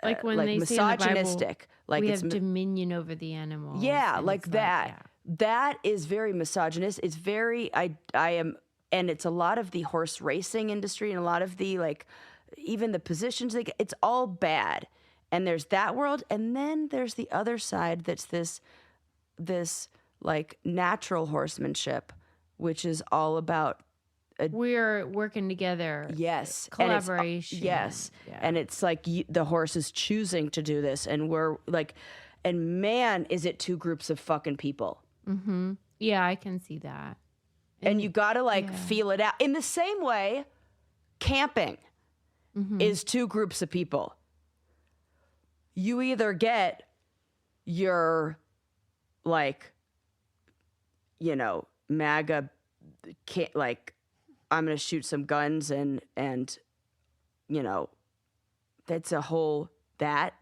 Speaker 1: like when
Speaker 2: like
Speaker 1: they say in the Bible,
Speaker 2: misogynistic. Like
Speaker 1: we
Speaker 2: it's
Speaker 1: have dominion over the animal.
Speaker 2: Yeah, like that. That is very misogynist. It's very I am, and it's a lot of the horse racing industry and a lot of the like even the positions it's all bad. And there's that world, and then there's the other side that's this like natural horsemanship, which is all about
Speaker 1: we're working together.
Speaker 2: Yes.
Speaker 1: Collaboration.
Speaker 2: Yes.
Speaker 1: Yeah.
Speaker 2: And it's like the horse is choosing to do this. And we're like, and man, is it two groups of fucking people.
Speaker 1: Mm-hmm. Yeah, I can see that.
Speaker 2: And you got to like feel it out. In the same way, camping is two groups of people. You either get your like, MAGA, I'm going to shoot some guns and that's a whole that.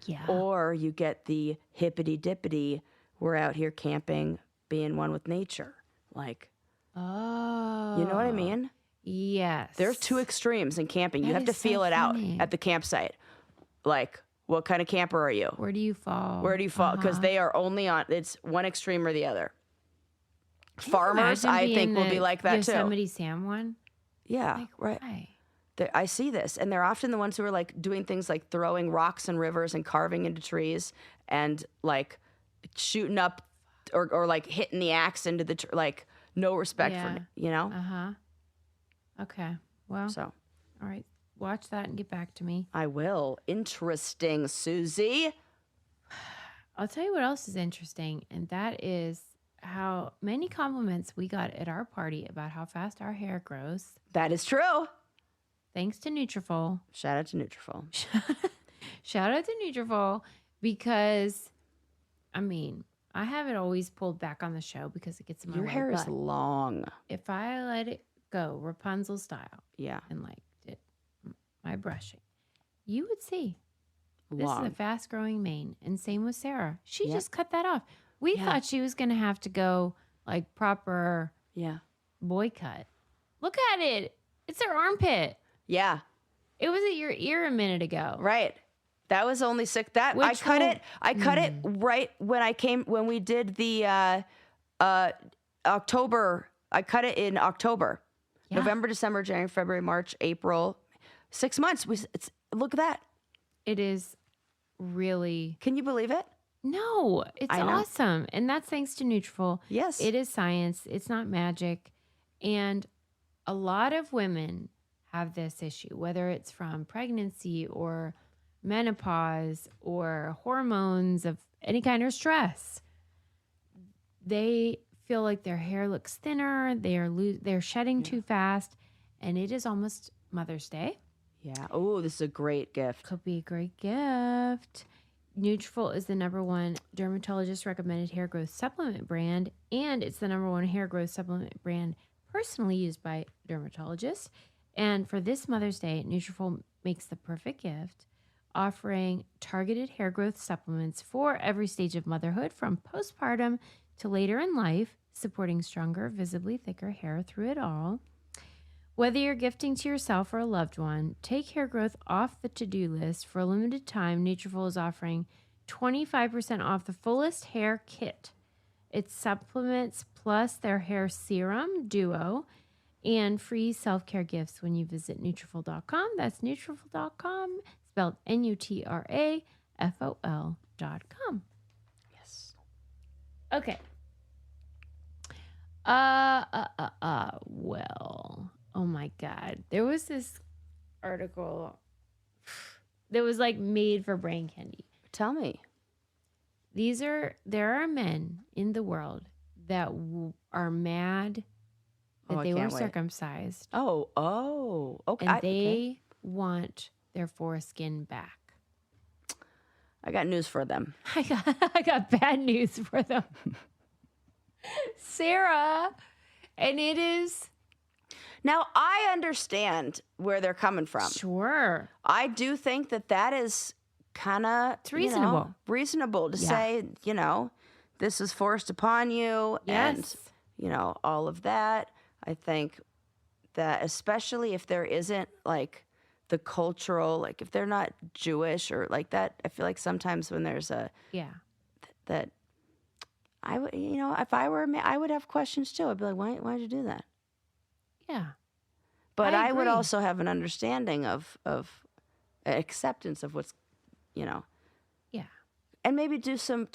Speaker 1: Yeah.
Speaker 2: Or you get the hippity dippity, we're out here camping, being one with nature. Like,
Speaker 1: oh.
Speaker 2: You know what I mean?
Speaker 1: Yes.
Speaker 2: There's two extremes in camping. You
Speaker 1: That
Speaker 2: have to
Speaker 1: is so
Speaker 2: feel it out
Speaker 1: funny.
Speaker 2: at the campsite. Like, what kind of camper are you?
Speaker 1: Where do you fall?
Speaker 2: Where do you fall? Because they are only on, it's one extreme or the other. Farmers, I think, will be like that too.
Speaker 1: Yosemite Sam one?
Speaker 2: Yeah,
Speaker 1: Like,
Speaker 2: right.
Speaker 1: why?
Speaker 2: I see this, and they're often the ones who are like doing things like throwing rocks in rivers and carving into trees and like shooting up or like hitting the axe into the like no respect for
Speaker 1: Uh-huh. Okay. Well,
Speaker 2: So
Speaker 1: all right. Watch that and get back to me.
Speaker 2: I will. Interesting, Susie.
Speaker 1: I'll tell you what else is interesting, and that is how many compliments we got at our party about how fast our hair grows.
Speaker 2: That is true.
Speaker 1: Thanks to Nutrafol.
Speaker 2: Shout out to Nutrafol.
Speaker 1: Shout out to Nutrafol, because, I mean, I have it always pulled back on the show because it gets in my
Speaker 2: Your
Speaker 1: way.
Speaker 2: hair is
Speaker 1: but
Speaker 2: long.
Speaker 1: if I let it go Rapunzel style
Speaker 2: Yeah,
Speaker 1: and like did my brushing, you would see this
Speaker 2: long.
Speaker 1: is a fast growing mane. And same with Sarah. She
Speaker 2: Yep.
Speaker 1: just cut that off. We
Speaker 2: Yeah.
Speaker 1: thought she was going to have to go like proper
Speaker 2: Yeah.
Speaker 1: boy cut. Look at it. It's her armpit.
Speaker 2: Yeah.
Speaker 1: It was at your ear a minute ago.
Speaker 2: Right. That was only sick. That I cut it right when we did the October. I cut it in October, November, December, January, February, March, April. 6 months. Look at that.
Speaker 1: It is really.
Speaker 2: Can you believe it?
Speaker 1: No, it's awesome. And that's thanks to Nutrafol.
Speaker 2: Yes.
Speaker 1: It is science. It's not magic. And a lot of women have this issue, whether it's from pregnancy or menopause or hormones of any kind of stress. They feel like their hair looks thinner. They're shedding too fast. And it is almost Mother's Day.
Speaker 2: Yeah. Oh, this is a great gift.
Speaker 1: Could be a great gift. Nutrafol is the #1 dermatologist recommended hair growth supplement brand, and it's the #1 hair growth supplement brand personally used by dermatologists. And for this Mother's Day, Nutrafol makes the perfect gift, offering targeted hair growth supplements for every stage of motherhood, from postpartum to later in life, supporting stronger, visibly thicker hair through it all. Whether you're gifting to yourself or a loved one, take hair growth off the to-do list. For a limited time, Nutrafol is offering 25% off the fullest hair kit. It's supplements plus their hair serum duo and free self-care gifts when you visit Nutrafol.com. That's Nutrafol.com, spelled Nutrafol.com.
Speaker 2: Yes.
Speaker 1: Okay. Well, oh my God. There was this article that was like made for brain candy.
Speaker 2: Tell me.
Speaker 1: There are men in the world that are mad that they were circumcised.
Speaker 2: Okay.
Speaker 1: And they want their foreskin back.
Speaker 2: I got news for them.
Speaker 1: I got bad news for them. Sarah, and it is.
Speaker 2: Now, I understand where they're coming from.
Speaker 1: Sure.
Speaker 2: I do think that is kind of
Speaker 1: reasonable.
Speaker 2: Reasonable to say, this is forced upon you.
Speaker 1: Yes.
Speaker 2: And, all of that. I think that especially if there isn't like the cultural, like if they're not Jewish or like that, I feel like sometimes when there's that I would, if I were, I would have questions too. I'd be like, why'd you do that?
Speaker 1: Yeah.
Speaker 2: But I would also have an understanding of acceptance of what's,
Speaker 1: Yeah.
Speaker 2: And maybe do some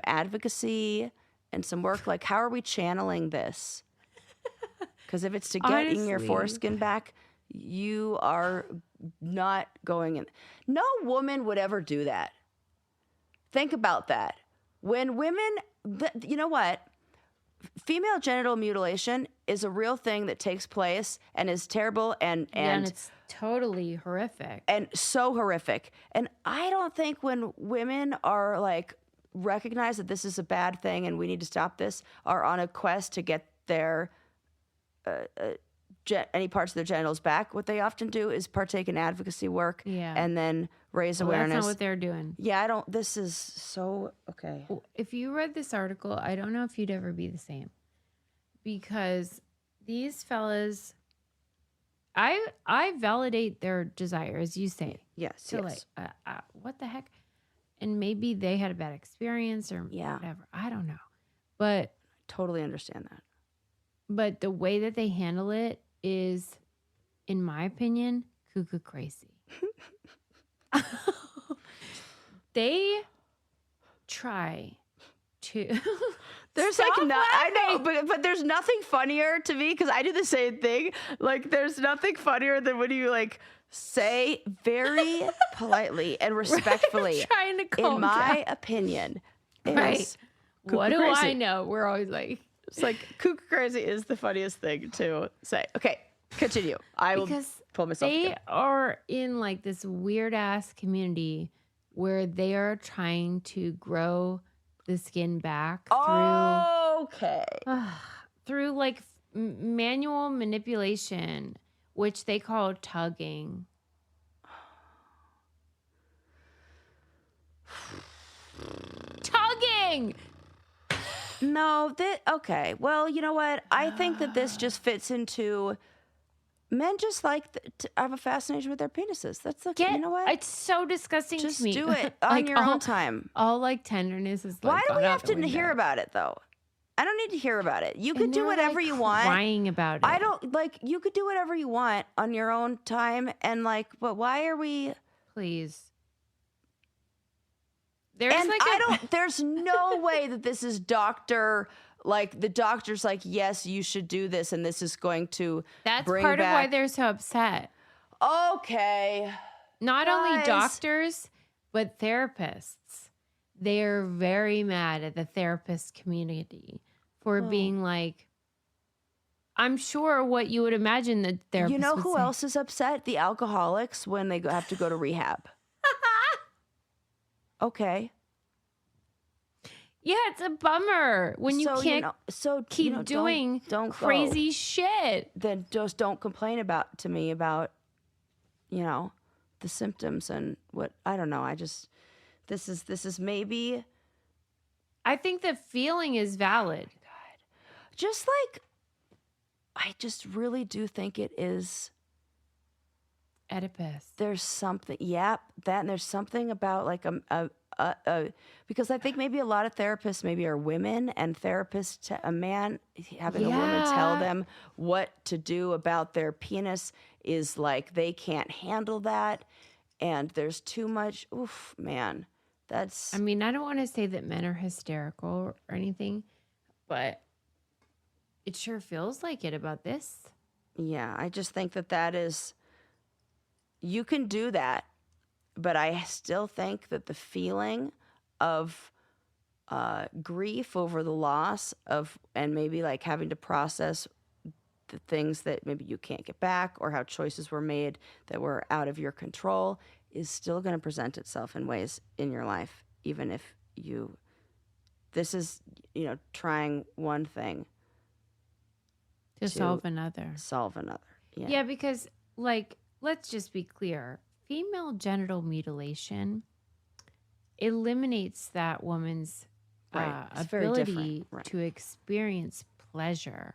Speaker 2: advocacy and some work. Like, how are we channeling this? Because if it's to getting your foreskin back, you are not going in. No woman would ever do that. Think about that. When women, you know what? Female genital mutilation is a real thing that takes place and is terrible and
Speaker 1: it's totally horrific.
Speaker 2: And so horrific. And I don't think when women are like recognize that this is a bad thing and we need to stop this, are on a quest to get their any parts of their genitals back, what they often do is partake in advocacy work and then raise awareness.
Speaker 1: That's not what they're doing.
Speaker 2: Yeah, this is so, okay.
Speaker 1: If you read this article, I don't know if you'd ever be the same. Because these fellas, I validate their desire, as you say.
Speaker 2: Yes,
Speaker 1: so
Speaker 2: yes.
Speaker 1: like, what the heck? And maybe they had a bad experience or whatever. I don't know. But
Speaker 2: totally understand that.
Speaker 1: But the way that they handle it is, in my opinion, cuckoo crazy. They try to.
Speaker 2: There's like not. I know, but there's nothing funnier to me because I do the same thing. Like, there's nothing funnier than when you like say very politely and respectfully.
Speaker 1: Trying to calm
Speaker 2: in my
Speaker 1: down.
Speaker 2: Opinion,
Speaker 1: right? What do
Speaker 2: crazy.
Speaker 1: I know? We're always like.
Speaker 2: It's like cuckoo crazy is the funniest thing to say. Okay, continue. I will pull myself together.
Speaker 1: They are in like this weird ass community where they are trying to grow the skin back through like manual manipulation, which they call tugging. Tugging.
Speaker 2: No, okay. Well, you know what? I think that this just fits into Men just like to have a fascination with their penises. That's the, you know what?
Speaker 1: It's so disgusting
Speaker 2: Just
Speaker 1: to me.
Speaker 2: do it on your own time.
Speaker 1: All like tenderness is like
Speaker 2: Why do
Speaker 1: gone
Speaker 2: we
Speaker 1: out
Speaker 2: have
Speaker 1: the
Speaker 2: to hear
Speaker 1: window.
Speaker 2: about it though? I don't need to hear about it. You
Speaker 1: And
Speaker 2: could do
Speaker 1: they're,
Speaker 2: whatever
Speaker 1: like,
Speaker 2: you want.
Speaker 1: crying about it.
Speaker 2: I don't like. You could do whatever you want on your own time, and like. But why are we?
Speaker 1: Please. There's
Speaker 2: And
Speaker 1: like
Speaker 2: I don't. There's no way that this is doctor. Like the doctor's like, yes, you should do this, and this is going to.
Speaker 1: That's
Speaker 2: bring
Speaker 1: part of why
Speaker 2: back...
Speaker 1: they're so upset.
Speaker 2: Okay.
Speaker 1: Not
Speaker 2: Guys.
Speaker 1: only doctors, but therapists. They're very mad at the therapist community for being like, I'm sure what you would imagine the therapist
Speaker 2: You know
Speaker 1: would
Speaker 2: who
Speaker 1: say.
Speaker 2: else is upset? The alcoholics when they have to go to rehab. Okay.
Speaker 1: Yeah, it's a bummer when you
Speaker 2: So,
Speaker 1: can't keep doing
Speaker 2: don't
Speaker 1: crazy
Speaker 2: go.
Speaker 1: shit.
Speaker 2: Then just don't complain to me about, the symptoms and what, I don't know. This is maybe.
Speaker 1: I think the feeling is valid.
Speaker 2: Just like, I just really do think it is.
Speaker 1: Oedipus.
Speaker 2: There's something, and there's something about like because I think maybe a lot of therapists maybe are women, and therapists, a man having a woman tell them what to do about their penis is like they can't handle that, and there's too much. Oof, man, that's.
Speaker 1: I mean, I don't want to say that men are hysterical or anything, but it sure feels like it about this.
Speaker 2: Yeah, I just think that is. You can do that, but I still think that the feeling of grief over the loss of, and maybe like having to process the things that maybe you can't get back or how choices were made that were out of your control is still going to present itself in ways in your life, even if this is, trying one thing
Speaker 1: To solve another.
Speaker 2: Yeah,
Speaker 1: because like, let's just be clear. Female genital mutilation eliminates that woman's ability to experience pleasure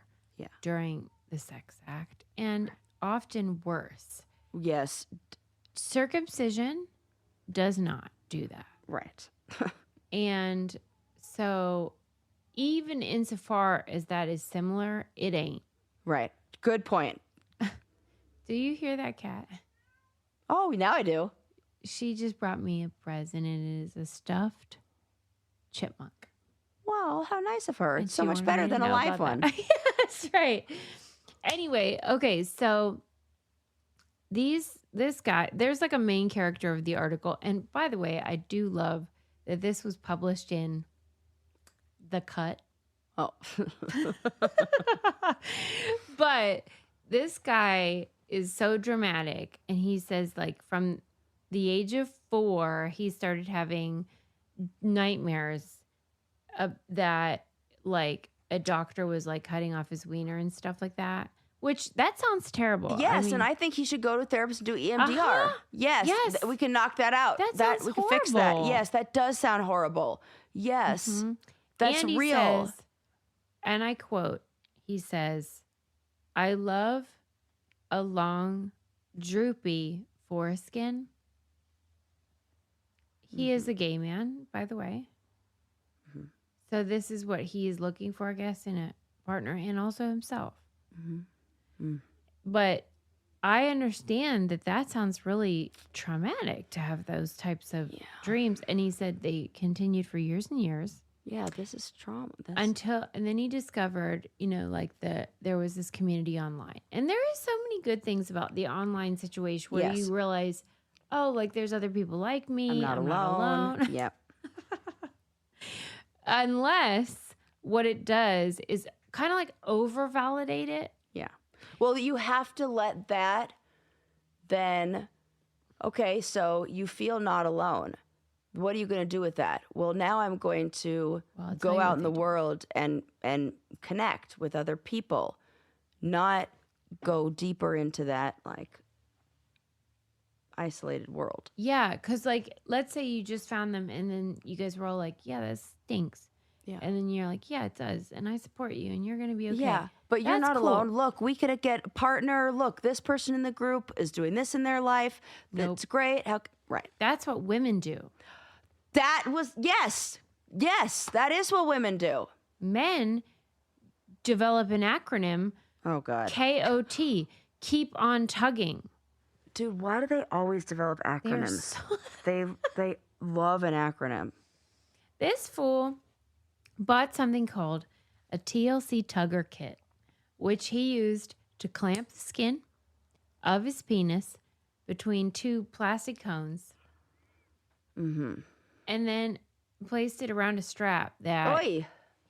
Speaker 1: during the sex act, and often worse.
Speaker 2: Yes.
Speaker 1: Circumcision does not do that.
Speaker 2: Right.
Speaker 1: And so even insofar as that is similar, it ain't.
Speaker 2: Right. Good point.
Speaker 1: Do you hear that cat?
Speaker 2: Oh, now I do.
Speaker 1: She just brought me a present, and it is a stuffed chipmunk.
Speaker 2: Wow, how nice of her.
Speaker 1: And
Speaker 2: It's so
Speaker 1: she
Speaker 2: much
Speaker 1: wanted
Speaker 2: better
Speaker 1: me to
Speaker 2: than a
Speaker 1: know
Speaker 2: live
Speaker 1: about
Speaker 2: one.
Speaker 1: that. That's right. Anyway, okay, so this guy, there's like a main character of the article. And by the way, I do love that this was published in The Cut.
Speaker 2: Oh.
Speaker 1: But this guy is so dramatic, and he says like from the age of 4 he started having nightmares that like a doctor was like cutting off his wiener and stuff like that, which that sounds terrible.
Speaker 2: Yes, and I think he should go to a therapist and do EMDR.
Speaker 1: Uh-huh.
Speaker 2: Yes,
Speaker 1: Yes.
Speaker 2: we can knock that out.
Speaker 1: That sounds
Speaker 2: we can fix that.
Speaker 1: horrible.
Speaker 2: Yes, that does sound horrible. Yes,
Speaker 1: Mhm.
Speaker 2: that's
Speaker 1: And he
Speaker 2: real.
Speaker 1: says, and I quote, he says, "I love a long, droopy foreskin." He is a gay man, by the way.
Speaker 2: Mhm.
Speaker 1: So this is what he is looking for, I guess, in a partner, and also himself.
Speaker 2: Mhm. Mm.
Speaker 1: But I understand that sounds really traumatic to have those types of dreams. And he said they continued for years and years.
Speaker 2: Yeah, this is trauma.
Speaker 1: And then he discovered, like there was this community online. And there is so many good things about the online situation where you realize, oh, like there's other people like me.
Speaker 2: I'm not alone. Yep.
Speaker 1: Unless what it does is kind of like over validate it.
Speaker 2: Yeah. Well, you have to let that then, okay, so you feel not alone. What are you going to do with that? Well, now I'm going to go out in the world and connect with other people, not go deeper into that like isolated world.
Speaker 1: Yeah, because like let's say you just found them and then you guys were all like, yeah, that stinks.
Speaker 2: Yeah.
Speaker 1: And then you're like, yeah, it does. And I support you and you're going to be okay.
Speaker 2: Yeah, but you're
Speaker 1: That's
Speaker 2: not
Speaker 1: cool.
Speaker 2: alone. Look, we could get a partner. Look, this person in the group is doing this in their life. That's great. Right.
Speaker 1: That's what women do.
Speaker 2: That was, yes, that is what women do.
Speaker 1: Men develop an acronym.
Speaker 2: Oh, God.
Speaker 1: KOT, keep on tugging.
Speaker 2: Dude, why do they always develop acronyms? They love an acronym.
Speaker 1: This fool bought something called a TLC tugger kit, which he used to clamp the skin of his penis between two plastic cones.
Speaker 2: Mm-hmm.
Speaker 1: And then placed it around a strap that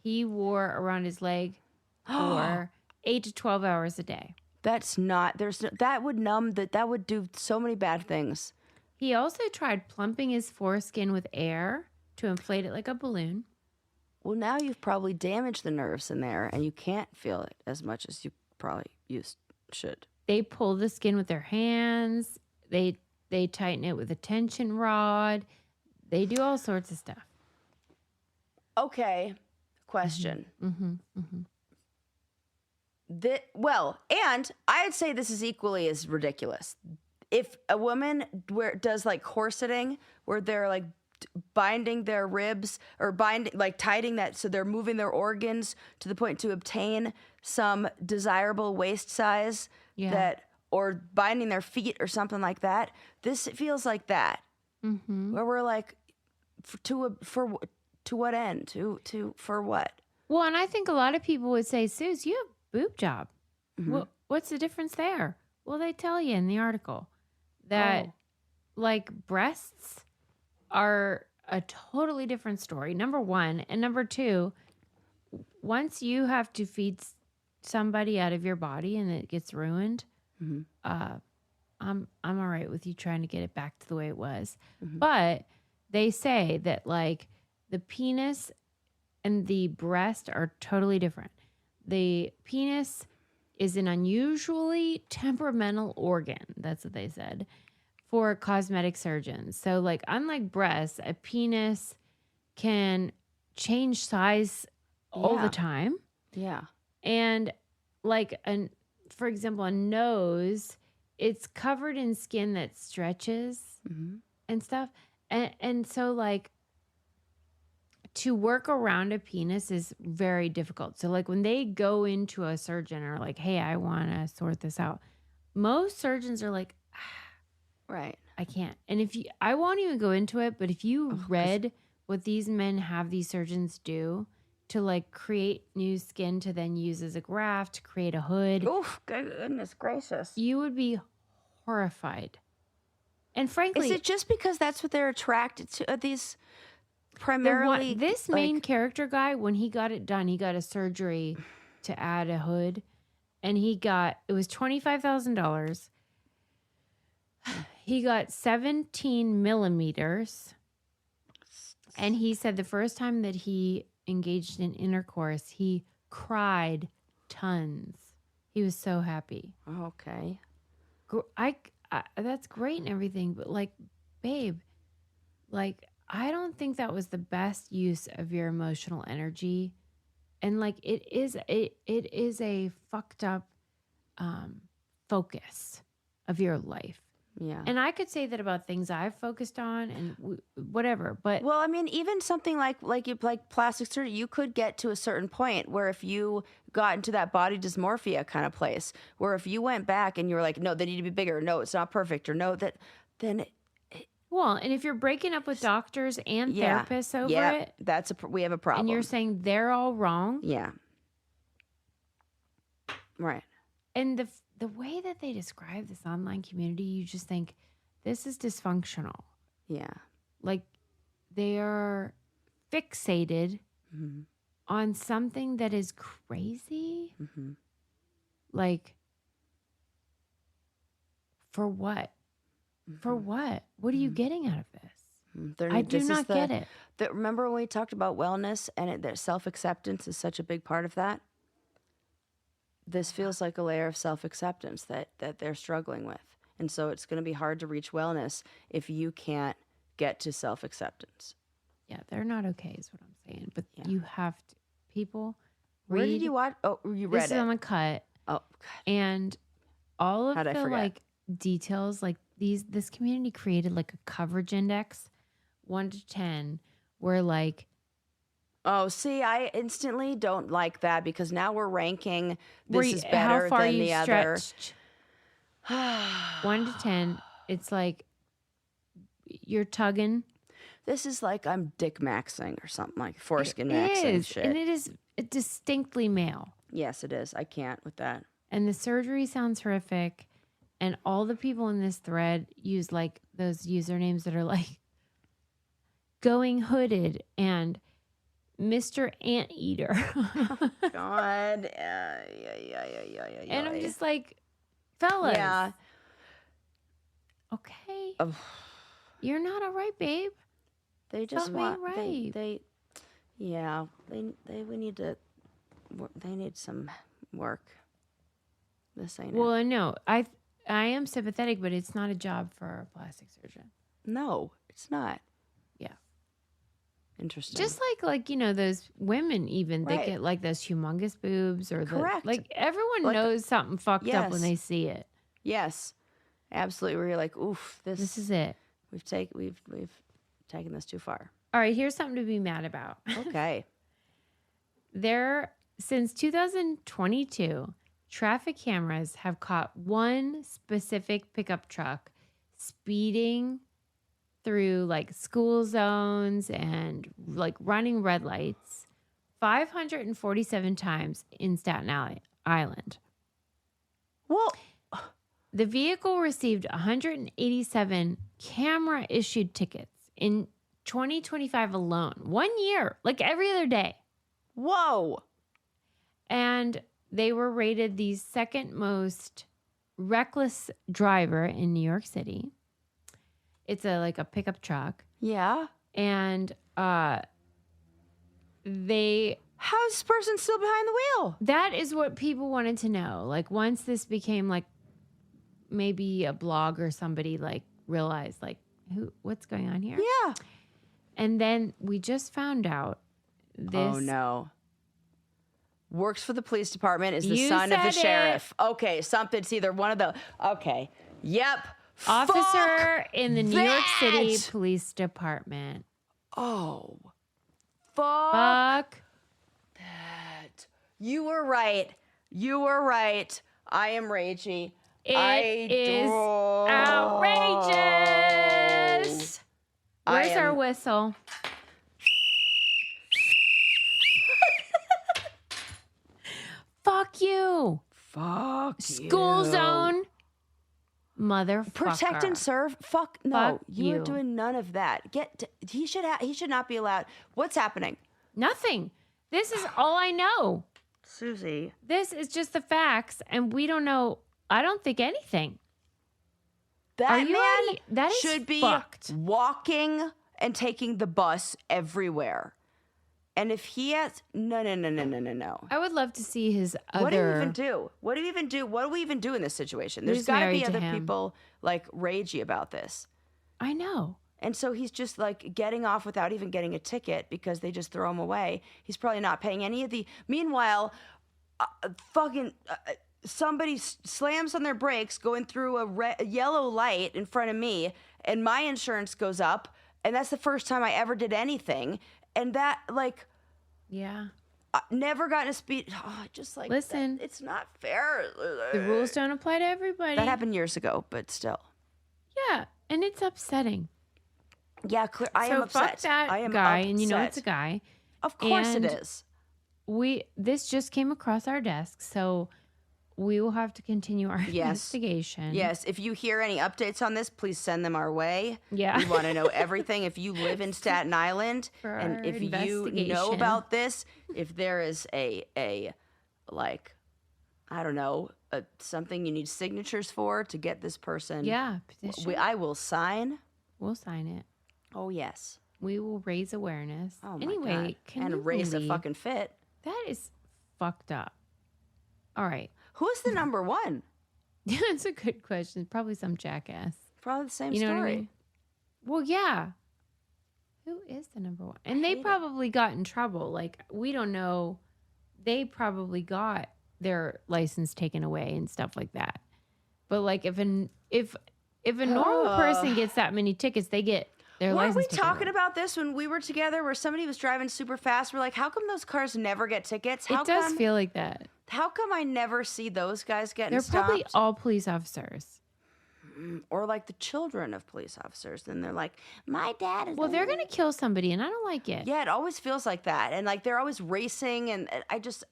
Speaker 1: he wore around his leg for 8 to 12 hours a day.
Speaker 2: That's not, that would numb, that would do so many bad things.
Speaker 1: He also tried plumping his foreskin with air to inflate it like a balloon.
Speaker 2: Well, now you've probably damaged the nerves in there and you can't feel it as much as you probably should.
Speaker 1: They pull the skin with their hands. They tighten it with a tension rod. They do all sorts of stuff.
Speaker 2: Okay, question.
Speaker 1: Mm-hmm, mm-hmm.
Speaker 2: And I'd say this is equally as ridiculous. If a woman does like corseting, where they're like binding their ribs or tightening that so they're moving their organs to the point to obtain some desirable waist size, or binding their feet or something like that. This feels like that, where we're like, to what end? For what?
Speaker 1: Well, and I think a lot of people would say, Suze, you have boob job.
Speaker 2: Mm-hmm.
Speaker 1: What's the difference there? Well, they tell you in the article that like breasts are a totally different story, number one. And number two, once you have to feed somebody out of your body and it gets ruined, I'm all right with you trying to get it back to the way it was. Mm-hmm. But they say that like the penis and the breast are totally different. The penis is an unusually temperamental organ. That's what they said for cosmetic surgeons. So like, unlike breasts, a penis can change size all the time.
Speaker 2: Yeah.
Speaker 1: And like, for example, a nose, it's covered in skin that stretches and stuff. And so like, to work around a penis is very difficult. So like when they go into a surgeon or like, hey, I want to sort this out, most surgeons are like,
Speaker 2: right,
Speaker 1: I can't. And I won't even go into it, but if you read what these men have these surgeons do to like create new skin to then use as a graft to create a hood.
Speaker 2: Oof, goodness gracious.
Speaker 1: You would be horrified. And frankly,
Speaker 2: is it just because that's what they're attracted to? These primarily
Speaker 1: this main character guy, when he got it done, he got a surgery to add a hood, and it was $25,000. He got 17 millimeters, and he said the first time that he engaged in intercourse, he cried tons. He was so happy.
Speaker 2: Okay,
Speaker 1: that's great and everything, but like, babe, like, I don't think that was the best use of your emotional energy. And like, it is a fucked up focus of your life.
Speaker 2: Yeah.
Speaker 1: And I could say that about things I've focused on and whatever, but
Speaker 2: well, I mean, even something like plastic surgery, you could get to a certain point where if you got into that body dysmorphia kind of place, where if you went back and you were like, no, they need to be bigger, no, it's not perfect, or no, then
Speaker 1: well, and if you're breaking up with doctors and therapists over it,
Speaker 2: we have a problem.
Speaker 1: And you're saying they're all wrong.
Speaker 2: Yeah. Right.
Speaker 1: And the way that they describe this online community, you just think this is dysfunctional.
Speaker 2: Yeah.
Speaker 1: Like they are fixated on something that is crazy. Mm-hmm. Like for what? For what? What are you getting out of this? I do not get it.
Speaker 2: Remember when we talked about wellness and that self-acceptance is such a big part of that? This feels like a layer of self-acceptance that they're struggling with. And so it's going to be hard to reach wellness if you can't get to self-acceptance.
Speaker 1: Yeah, they're not okay is what I'm saying. But You have to. People,
Speaker 2: Where
Speaker 1: read.
Speaker 2: did you watch? Oh, you read
Speaker 1: This
Speaker 2: it.
Speaker 1: is on the cut.
Speaker 2: Oh, God.
Speaker 1: And all of
Speaker 2: How'd I
Speaker 1: the
Speaker 2: forget?
Speaker 1: like details, like this community created like a coverage index, 1 to 10, where like
Speaker 2: Oh, see, I instantly don't like that because now we're ranking
Speaker 1: where
Speaker 2: this
Speaker 1: you,
Speaker 2: is
Speaker 1: how
Speaker 2: better
Speaker 1: far
Speaker 2: than
Speaker 1: you
Speaker 2: the other.
Speaker 1: stretched. 1 to 10, it's like you're tugging.
Speaker 2: This is like I'm Dick Maxing or something like Foreskin
Speaker 1: It
Speaker 2: Maxing
Speaker 1: is,
Speaker 2: shit.
Speaker 1: and it is distinctly male.
Speaker 2: Yes, it is. I can't with that.
Speaker 1: And the surgery sounds horrific. And all the people in this thread use like those usernames that are like going hooded and Mr. Anteater.
Speaker 2: God.
Speaker 1: And I'm just like, fellas.
Speaker 2: Yeah.
Speaker 1: Okay.
Speaker 2: Oh.
Speaker 1: You're not all right, babe.
Speaker 2: They just
Speaker 1: Something
Speaker 2: want
Speaker 1: right.
Speaker 2: we need to. They need some work. This ain't
Speaker 1: Well,
Speaker 2: it.
Speaker 1: I know. I am sympathetic, but it's not a job for a plastic surgeon.
Speaker 2: No, it's not.
Speaker 1: Yeah.
Speaker 2: Interesting.
Speaker 1: Just like those women even
Speaker 2: Right.
Speaker 1: they get like those humongous boobs or
Speaker 2: Correct.
Speaker 1: like everyone
Speaker 2: Like,
Speaker 1: knows something fucked up when
Speaker 2: yes.
Speaker 1: they see it.
Speaker 2: Yes, absolutely. Where you're like, oof,
Speaker 1: This is it.
Speaker 2: we've taken this too far.
Speaker 1: All right, here's something to be mad about.
Speaker 2: Okay.
Speaker 1: Since 2022, traffic cameras have caught one specific pickup truck speeding through like school zones and like running red lights 547 times in Staten Island.
Speaker 2: Well,
Speaker 1: The vehicle received 187 camera issued tickets in 2025 alone. 1 year, like every other day.
Speaker 2: whoa.
Speaker 1: And they were rated the second most reckless driver in New York City. It's a pickup truck.
Speaker 2: Yeah.
Speaker 1: And
Speaker 2: How is this person still behind the wheel?
Speaker 1: that is what people wanted to know. Like once this became like maybe a blog or somebody like realized like what's going on here?
Speaker 2: Yeah.
Speaker 1: And then we just found out this.
Speaker 2: Oh no. Works for the police department, is the
Speaker 1: You
Speaker 2: son of the
Speaker 1: said it.
Speaker 2: sheriff. Okay, something's either one of the. Okay. Yep.
Speaker 1: Officer
Speaker 2: Fuck
Speaker 1: in the New York City
Speaker 2: that.
Speaker 1: Police Department.
Speaker 2: Oh. Fuck
Speaker 1: Fuck.
Speaker 2: that. You were right. You were right. I am ragey.
Speaker 1: It is outrageous. Where's our whistle? Fuck you.
Speaker 2: Fuck
Speaker 1: School
Speaker 2: you.
Speaker 1: zone. Motherfucker.
Speaker 2: Protect and serve. Fuck no.
Speaker 1: Fuck
Speaker 2: You are
Speaker 1: you.
Speaker 2: doing none of that. He should not be allowed. What's happening?
Speaker 1: Nothing. This is all I know.
Speaker 2: Susie.
Speaker 1: This is just the facts, and we don't know. I don't think anything.
Speaker 2: That
Speaker 1: Are you
Speaker 2: man
Speaker 1: ready? That is
Speaker 2: should be
Speaker 1: fucked.
Speaker 2: walking and taking the bus everywhere. And if he has no.
Speaker 1: I would love to see his other.
Speaker 2: What do you even do? What do we even do in this situation? There's
Speaker 1: Who's
Speaker 2: got to
Speaker 1: married
Speaker 2: be
Speaker 1: to
Speaker 2: other
Speaker 1: him?
Speaker 2: people like ragey about this.
Speaker 1: I know.
Speaker 2: And so he's just like getting off without even getting a ticket because they just throw him away. He's probably not paying any of the. Meanwhile, somebody slams on their brakes going through a yellow light in front of me, and my insurance goes up. And that's the first time I ever did anything. And that, like,
Speaker 1: Yeah.
Speaker 2: never gotten a speed. Oh, just like,
Speaker 1: Listen.
Speaker 2: it's not fair.
Speaker 1: The rules don't apply to everybody.
Speaker 2: That happened years ago, but still.
Speaker 1: Yeah, and it's upsetting.
Speaker 2: Yeah, clear. I am upset.
Speaker 1: Fuck that
Speaker 2: I am
Speaker 1: guy,
Speaker 2: upset.
Speaker 1: and you know it's a guy.
Speaker 2: Of course
Speaker 1: And
Speaker 2: it is.
Speaker 1: This just came across our desk, so we will have to continue our
Speaker 2: Yes.
Speaker 1: investigation.
Speaker 2: Yes, if you hear any updates on this, please send them our way.
Speaker 1: Yeah.
Speaker 2: We want to know everything. If you live in Staten Island
Speaker 1: For
Speaker 2: and
Speaker 1: our
Speaker 2: if you know
Speaker 1: investigation.
Speaker 2: about this, if there is a like, I don't know, something you need signatures for to get this person.
Speaker 1: Yeah, petition.
Speaker 2: I will sign.
Speaker 1: We'll sign it.
Speaker 2: Oh, yes.
Speaker 1: We will raise awareness.
Speaker 2: Oh, my
Speaker 1: anyway,
Speaker 2: God.
Speaker 1: can
Speaker 2: and
Speaker 1: you
Speaker 2: raise a
Speaker 1: believe-
Speaker 2: fucking fit.
Speaker 1: That is fucked up. All right.
Speaker 2: Who's the number one?
Speaker 1: That's a good question. Probably some jackass.
Speaker 2: Probably the same
Speaker 1: You know
Speaker 2: story.
Speaker 1: what I mean? Well, yeah. Who is the number one? And they probably got in trouble. Like, we don't know. They probably got their license taken away and stuff like that. But like, if a normal person gets that many tickets, they get their license
Speaker 2: Weren't we
Speaker 1: taken
Speaker 2: talking
Speaker 1: away.
Speaker 2: about this when we were together, where somebody was driving super fast? We're like, how come those cars never get tickets?
Speaker 1: It does feel like that.
Speaker 2: How come I never see those guys getting
Speaker 1: They're
Speaker 2: stopped?
Speaker 1: probably all police officers.
Speaker 2: Or like the children of police officers. And they're like, my dad is...
Speaker 1: Well, they're going to kill somebody, and I don't like it.
Speaker 2: Yeah, it always feels like that. And like, they're always racing. And I just...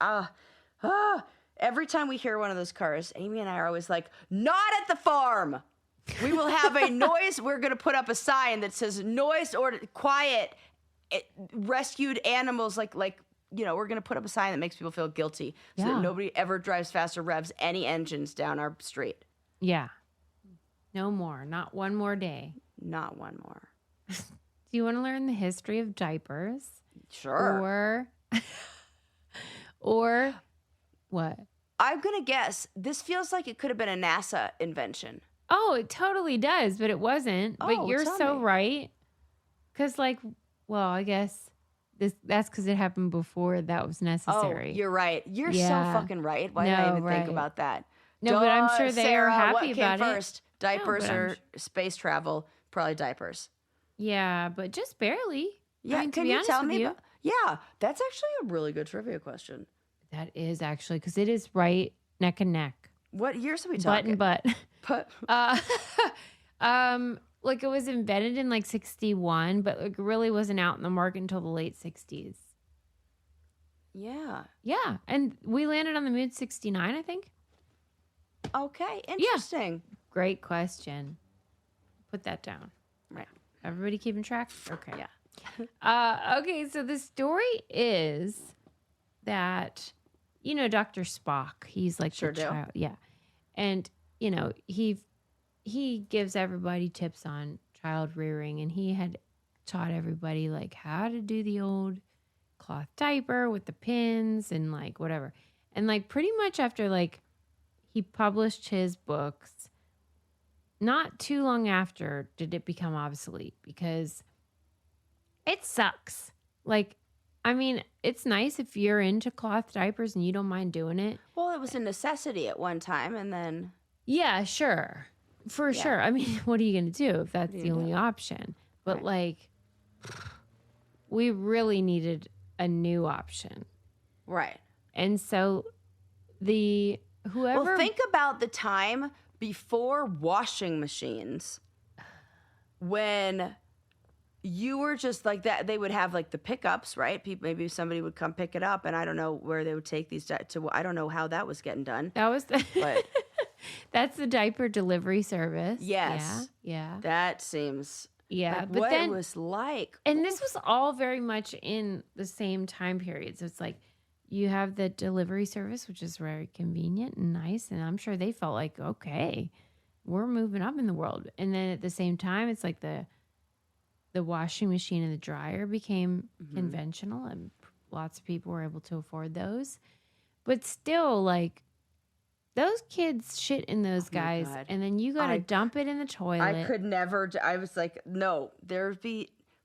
Speaker 2: every time we hear one of those cars, Amy and I are always like, not at the farm. We will have a noise. We're going to put up a sign that says noise or quiet, rescued animals. Like, you know, we're going to put up a sign that makes people feel guilty so that nobody ever drives fast or revs any engines down our street.
Speaker 1: Yeah. No more. Not one more day.
Speaker 2: Not one more.
Speaker 1: Do you want to learn the history of diapers?
Speaker 2: Sure.
Speaker 1: Or what?
Speaker 2: I'm going to guess this feels like it could have been a NASA invention.
Speaker 1: Oh, it totally does, but it wasn't. But you're so right. Because, like, well, I guess that's because it happened before that was necessary.
Speaker 2: Oh, you're right. You're so fucking right. Why did I even think about that?
Speaker 1: No, but I'm sure they
Speaker 2: Sarah,
Speaker 1: are happy
Speaker 2: what came
Speaker 1: about
Speaker 2: first?
Speaker 1: it.
Speaker 2: Diapers or space travel? Probably diapers.
Speaker 1: Yeah, but just barely.
Speaker 2: Yeah,
Speaker 1: I mean,
Speaker 2: can you tell me? Yeah, that's actually a really good trivia question.
Speaker 1: That is actually, because it is right neck and neck.
Speaker 2: What years are we talking?
Speaker 1: Butt and butt. Like it was invented in like 61, but like really wasn't out in the market until the late 60s.
Speaker 2: Yeah.
Speaker 1: Yeah, and we landed on the moon 69, I think.
Speaker 2: Okay, interesting.
Speaker 1: Yeah. Great question. Put that down.
Speaker 2: Right.
Speaker 1: Everybody keeping track? Okay.
Speaker 2: Yeah.
Speaker 1: Okay, so the story is that, you know, Dr. Spock, he's like
Speaker 2: Sure
Speaker 1: the
Speaker 2: do.
Speaker 1: child. Yeah. And, you know, he gives everybody tips on child rearing, and he had taught everybody like how to do the old cloth diaper with the pins and like whatever. And like pretty much after like he published his books, not too long after did it become obsolete, because it sucks. Like, I mean, it's nice if you're into cloth diapers and you don't mind doing it.
Speaker 2: Well, it was a necessity at one time, and then...
Speaker 1: Yeah, sure. For sure. I mean, what are you going to do if that's the only option? But like, we really needed a new option.
Speaker 2: Right.
Speaker 1: And so whoever...
Speaker 2: Well, think about the time before washing machines when you were just like that. They would have like the pickups, right? Maybe somebody would come pick it up, and I don't know where they would take these to. I don't know how that was getting done.
Speaker 1: That was
Speaker 2: but
Speaker 1: that's the diaper delivery service.
Speaker 2: Yes.
Speaker 1: Yeah.
Speaker 2: That seems
Speaker 1: but
Speaker 2: what
Speaker 1: then
Speaker 2: it was like.
Speaker 1: And this was all very much in the same time period. So it's like you have the delivery service, which is very convenient and nice, and I'm sure they felt like, okay, we're moving up in the world. And then at the same time, it's like the washing machine and the dryer became conventional, and lots of people were able to afford those. But still, like, those kids shit in those guys, and then you got to dump it in the toilet.
Speaker 2: I could never. I was like, no,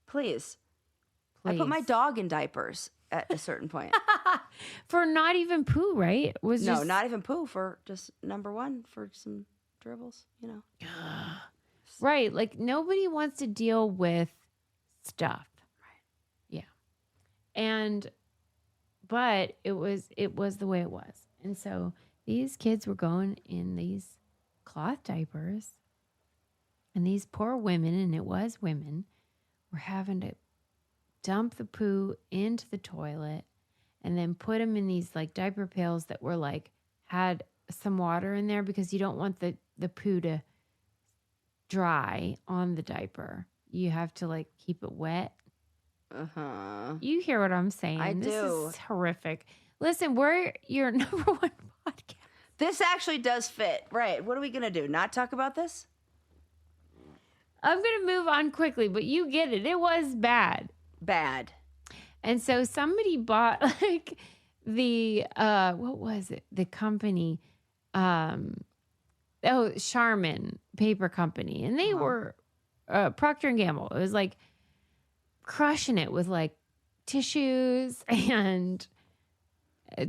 Speaker 2: please. I put my dog in diapers at a certain point.
Speaker 1: For not even poo, right?
Speaker 2: Not even poo, for just number one, for some dribbles, you know.
Speaker 1: Right. Like, nobody wants to deal with stuff. Right. Yeah. But it was the way it was. And so these kids were going in these cloth diapers, and these poor women, and it was women, were having to dump the poo into the toilet and then put them in these like diaper pails that were like had some water in there, because you don't want the poo to dry on the diaper. You have to like keep it wet. You hear what I'm saying?
Speaker 2: I do.
Speaker 1: This is horrific. Listen, we're your number one podcast.
Speaker 2: This actually does fit. Right. What are we going to do? Not talk about this?
Speaker 1: I'm going to move on quickly, but you get it. It was bad.
Speaker 2: Bad.
Speaker 1: And so somebody bought like the, what was it? The company, Charmin Paper Company. And they were Procter & Gamble. It was like crushing it with like tissues and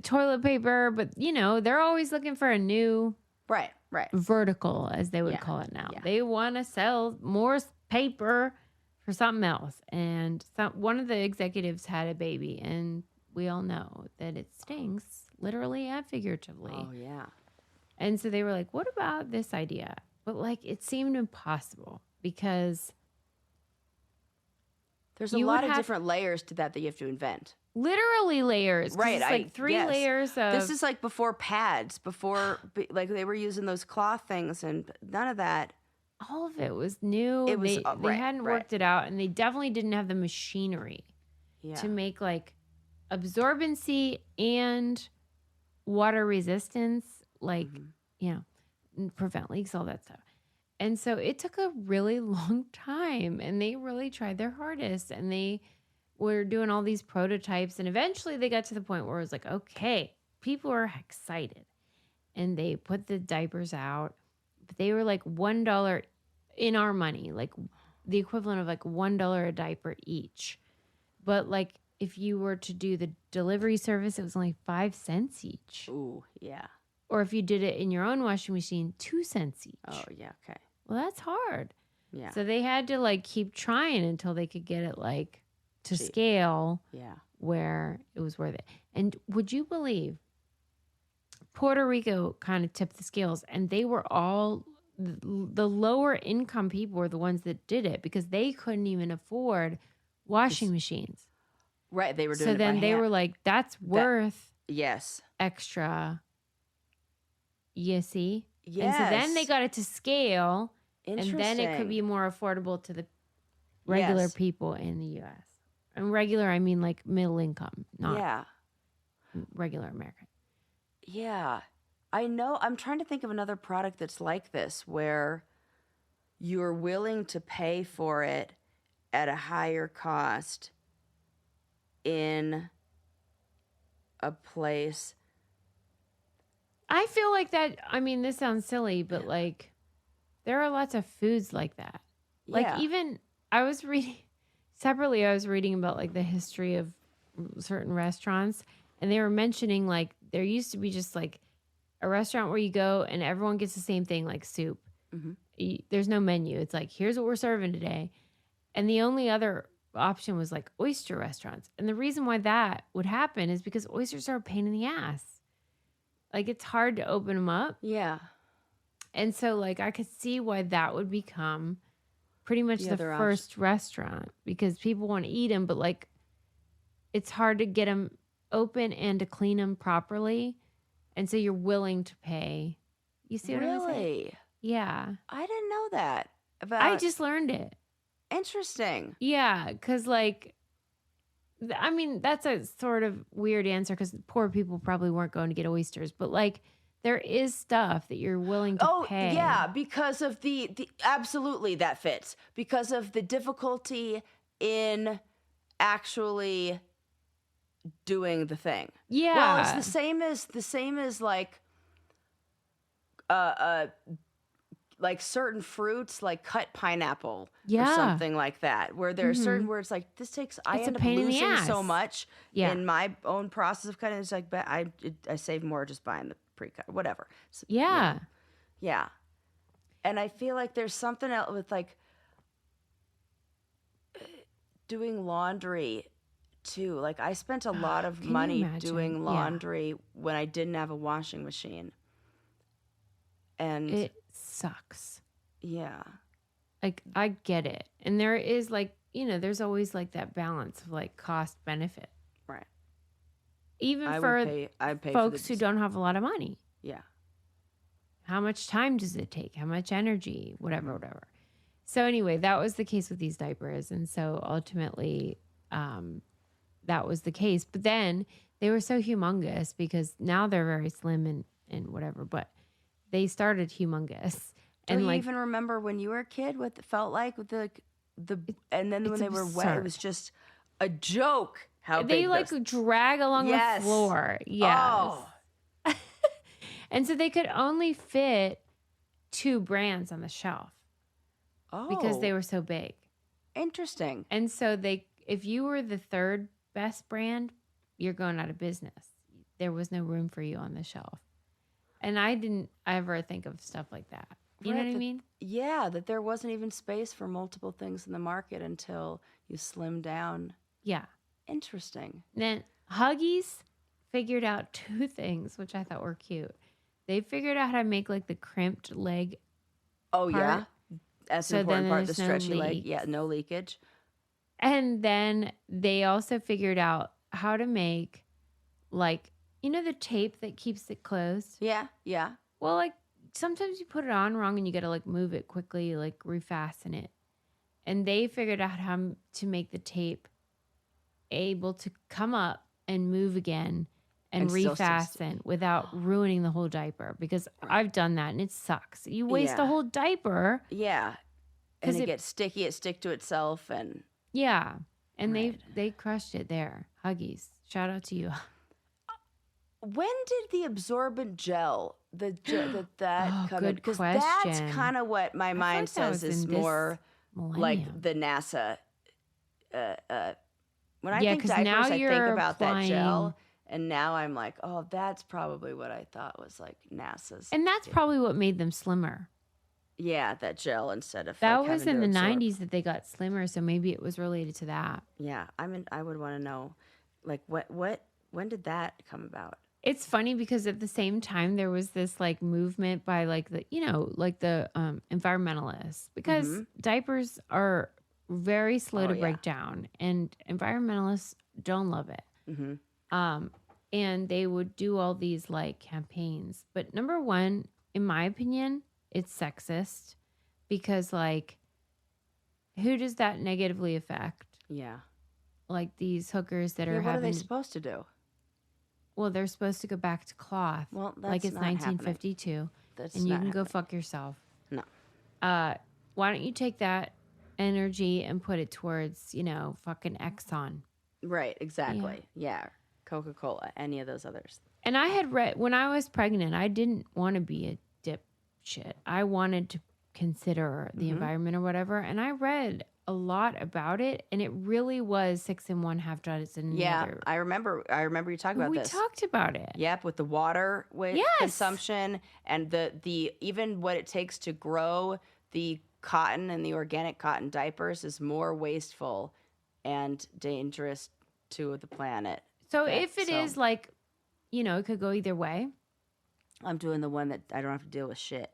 Speaker 1: toilet paper. But, they're always looking for a new
Speaker 2: Right.
Speaker 1: vertical, as they would call it now.
Speaker 2: Yeah.
Speaker 1: They want to sell more paper for something else. And one of the executives had a baby, and we all know that it stings, literally and figuratively.
Speaker 2: Oh, yeah.
Speaker 1: And so they were like, what about this idea? But like, it seemed impossible because
Speaker 2: there's a lot of different layers to that you have to invent.
Speaker 1: Literally layers. 'Cause
Speaker 2: Right.
Speaker 1: It's like three layers of.
Speaker 2: This is like before pads, like they were using those cloth things, and none of that.
Speaker 1: All of it was new.
Speaker 2: It was
Speaker 1: they hadn't worked it out, and they definitely didn't have the machinery to make like absorbency and water resistance, like, and prevent leaks, all that stuff. And so it took a really long time, and they really tried their hardest, and they were doing all these prototypes, and eventually they got to the point where it was like, okay, people are excited, and they put the diapers out, but they were like $1 in our money, like the equivalent of like $1 a diaper each. But like if you were to do the delivery service, it was only 5 cents each.
Speaker 2: Ooh, yeah.
Speaker 1: Or if you did it in your own washing machine, 2 cents each.
Speaker 2: Oh, yeah, okay.
Speaker 1: Well, that's hard.
Speaker 2: Yeah.
Speaker 1: So they had to like keep trying until they could get it like to scale where it was worth it. And would you believe Puerto Rico kind of tipped the scales, and they were all the lower income people were the ones that did it because they couldn't even afford washing machines.
Speaker 2: Right. They were doing
Speaker 1: so
Speaker 2: it
Speaker 1: then
Speaker 2: by
Speaker 1: they
Speaker 2: hand.
Speaker 1: were like, that's worth
Speaker 2: Yes.
Speaker 1: extra. You see?
Speaker 2: Yes.
Speaker 1: And so then they got it to scale, and then it could be more affordable to the regular people in the U.S. And regular, I mean like middle income, not regular American.
Speaker 2: Yeah. I know. I'm trying to think of another product that's like this, where you're willing to pay for it at a higher cost in a place.
Speaker 1: I feel like that. I mean, this sounds silly, but like there are lots of foods like that. Like even I was reading separately, I was reading about like the history of certain restaurants, and they were mentioning like there used to be just like a restaurant where you go and everyone gets the same thing, like soup. There's no menu. It's like, here's what we're serving today. And the only other option was like oyster restaurants. And the reason why that would happen is because oysters are a pain in the ass. Like it's hard to open them up.
Speaker 2: Yeah.
Speaker 1: And so like I could see why that would become pretty much the first restaurant, because people want to eat them, but like it's hard to get them open and to clean them properly. And so you're willing to pay. You see what I'm saying?
Speaker 2: Really?
Speaker 1: Yeah.
Speaker 2: I didn't know that.
Speaker 1: I just learned it.
Speaker 2: Interesting.
Speaker 1: Yeah, because like, I mean, that's a sort of weird answer because poor people probably weren't going to get oysters, but like there is stuff that you're willing to pay.
Speaker 2: Oh, yeah, because of the absolutely that fits. Because of the difficulty in actually doing the thing.
Speaker 1: Yeah.
Speaker 2: Well, it's the same as like certain fruits, like cut pineapple or something like that, where there are certain where it's like, this takes, I end up losing so much in my own process of cutting. It's like, but I save more just buying the pre-cut, whatever. So,
Speaker 1: yeah.
Speaker 2: Yeah. And I feel like there's something else with like doing laundry too. Like I spent a lot of money doing laundry when I didn't have a washing machine. And
Speaker 1: it sucks.
Speaker 2: Yeah.
Speaker 1: Like I get it. And there is like, there's always like that balance of like cost benefit.
Speaker 2: Right.
Speaker 1: Even
Speaker 2: I
Speaker 1: for
Speaker 2: pay
Speaker 1: folks who don't have a lot of money.
Speaker 2: Yeah.
Speaker 1: How much time does it take? How much energy? Whatever. So anyway, that was the case with these diapers. And so ultimately, that was the case. But then they were so humongous because now they're very slim and whatever. But they started humongous.
Speaker 2: Do you even remember when you were a kid what it felt like with the and then when they were wet, it was just a joke how
Speaker 1: they
Speaker 2: big
Speaker 1: like drag along the floor. Yes.
Speaker 2: Oh.
Speaker 1: And so they could only fit 2 brands on the shelf.
Speaker 2: Oh.
Speaker 1: Because they were so big.
Speaker 2: Interesting.
Speaker 1: And so if you were the third best brand, you're going out of business. There was no room for you on the shelf. And I didn't ever think of stuff like that. You know what I mean?
Speaker 2: Yeah, that there wasn't even space for multiple things in the market until you slimmed down.
Speaker 1: Yeah.
Speaker 2: Interesting.
Speaker 1: Then Huggies figured out two things, which I thought were cute. They figured out how to make like the crimped leg.
Speaker 2: Oh,
Speaker 1: part,
Speaker 2: yeah. That's
Speaker 1: so
Speaker 2: an important part, the
Speaker 1: there's no
Speaker 2: stretchy leg.
Speaker 1: leaks.
Speaker 2: Yeah, no leakage.
Speaker 1: And then they also figured out how to make like, you know, the tape that keeps it closed?
Speaker 2: Yeah, yeah.
Speaker 1: Well, like sometimes you put it on wrong and you got to like move it quickly, like refasten it. And they figured out how to make the tape able to come up and move again and refasten without ruining the whole diaper, because I've done that and it sucks. You waste a whole diaper.
Speaker 2: Yeah. And it gets sticky, it stick to itself and
Speaker 1: yeah. And they crushed it there. Huggies. Shout out to you.
Speaker 2: When did the absorbent gel, that come in? Because that's
Speaker 1: question.
Speaker 2: kind of what my mind says is more like the NASA. When I think diapers,
Speaker 1: now
Speaker 2: I think about
Speaker 1: applying...
Speaker 2: that gel. And now I'm like, oh, that's probably what I thought was like NASA's.
Speaker 1: And that's probably what made them slimmer.
Speaker 2: Yeah, that gel instead of
Speaker 1: that
Speaker 2: like
Speaker 1: was in the
Speaker 2: absorb.
Speaker 1: 90s that they got slimmer, so maybe it was related to that.
Speaker 2: Yeah, I would want to know, like, when did that come about?
Speaker 1: It's funny because at the same time there was this like movement by like the environmentalists, because diapers are very slow to break down, and environmentalists don't love it. And they would do all these like campaigns. But number one, in my opinion, it's sexist, because like, who does that negatively affect?
Speaker 2: Yeah.
Speaker 1: Like these hookers that are
Speaker 2: what
Speaker 1: having...
Speaker 2: are they supposed to do?
Speaker 1: Well, they're supposed to go back to cloth.
Speaker 2: Well, that's
Speaker 1: like it's
Speaker 2: not
Speaker 1: 1952. And you can go fuck yourself.
Speaker 2: No.
Speaker 1: Why don't you take that energy and put it towards, fucking Exxon?
Speaker 2: Right, exactly. Yeah. Coca-Cola, any of those others.
Speaker 1: And I had read, when I was pregnant, I didn't want to be a dipshit. I wanted to consider the environment or whatever. And I read a lot about it, and it really was 6 in 1, half dozen.
Speaker 2: Yeah, I remember you talking about this.
Speaker 1: We talked about it.
Speaker 2: Yep, with the water consumption and the even what it takes to grow the cotton and the organic cotton diapers is more wasteful and dangerous to the planet.
Speaker 1: So if it is like, it could go either way.
Speaker 2: I'm doing the one that I don't have to deal with shit.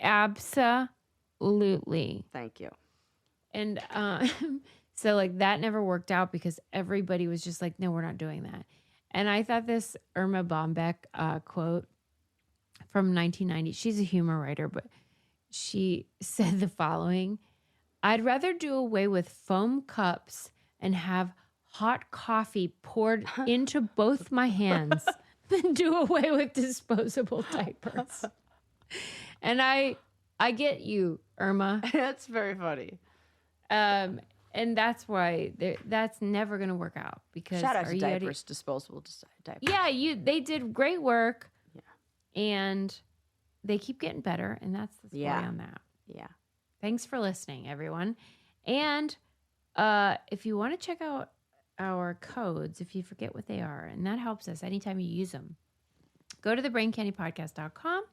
Speaker 1: Absolutely.
Speaker 2: Thank you.
Speaker 1: And so like that never worked out, because everybody was just like, no, we're not doing that. And I thought this Irma Bombeck quote from 1990, she's a humor writer, but she said the following: I'd rather do away with foam cups and have hot coffee poured into both my hands than do away with disposable diapers. And I get you, Irma.
Speaker 2: That's very funny.
Speaker 1: And that's why that's never going to work out, because
Speaker 2: shout out to Diapers, disposable diapers.
Speaker 1: Yeah, they did great work. Yeah. And they keep getting better, and that's the story on that.
Speaker 2: Yeah.
Speaker 1: Thanks for listening, everyone. And if you want to check out our codes, if you forget what they are, and that helps us anytime you use them, go to thebraincandypodcast.com.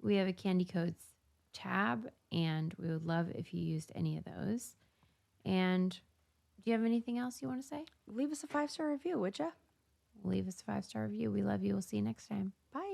Speaker 1: We have a candy codes tab, and we would love if you used any of those. And do you have anything else you want to say?
Speaker 2: Leave us a 5-star review, would you?
Speaker 1: Leave us a 5-star review. We love you. We'll see you next time.
Speaker 2: Bye.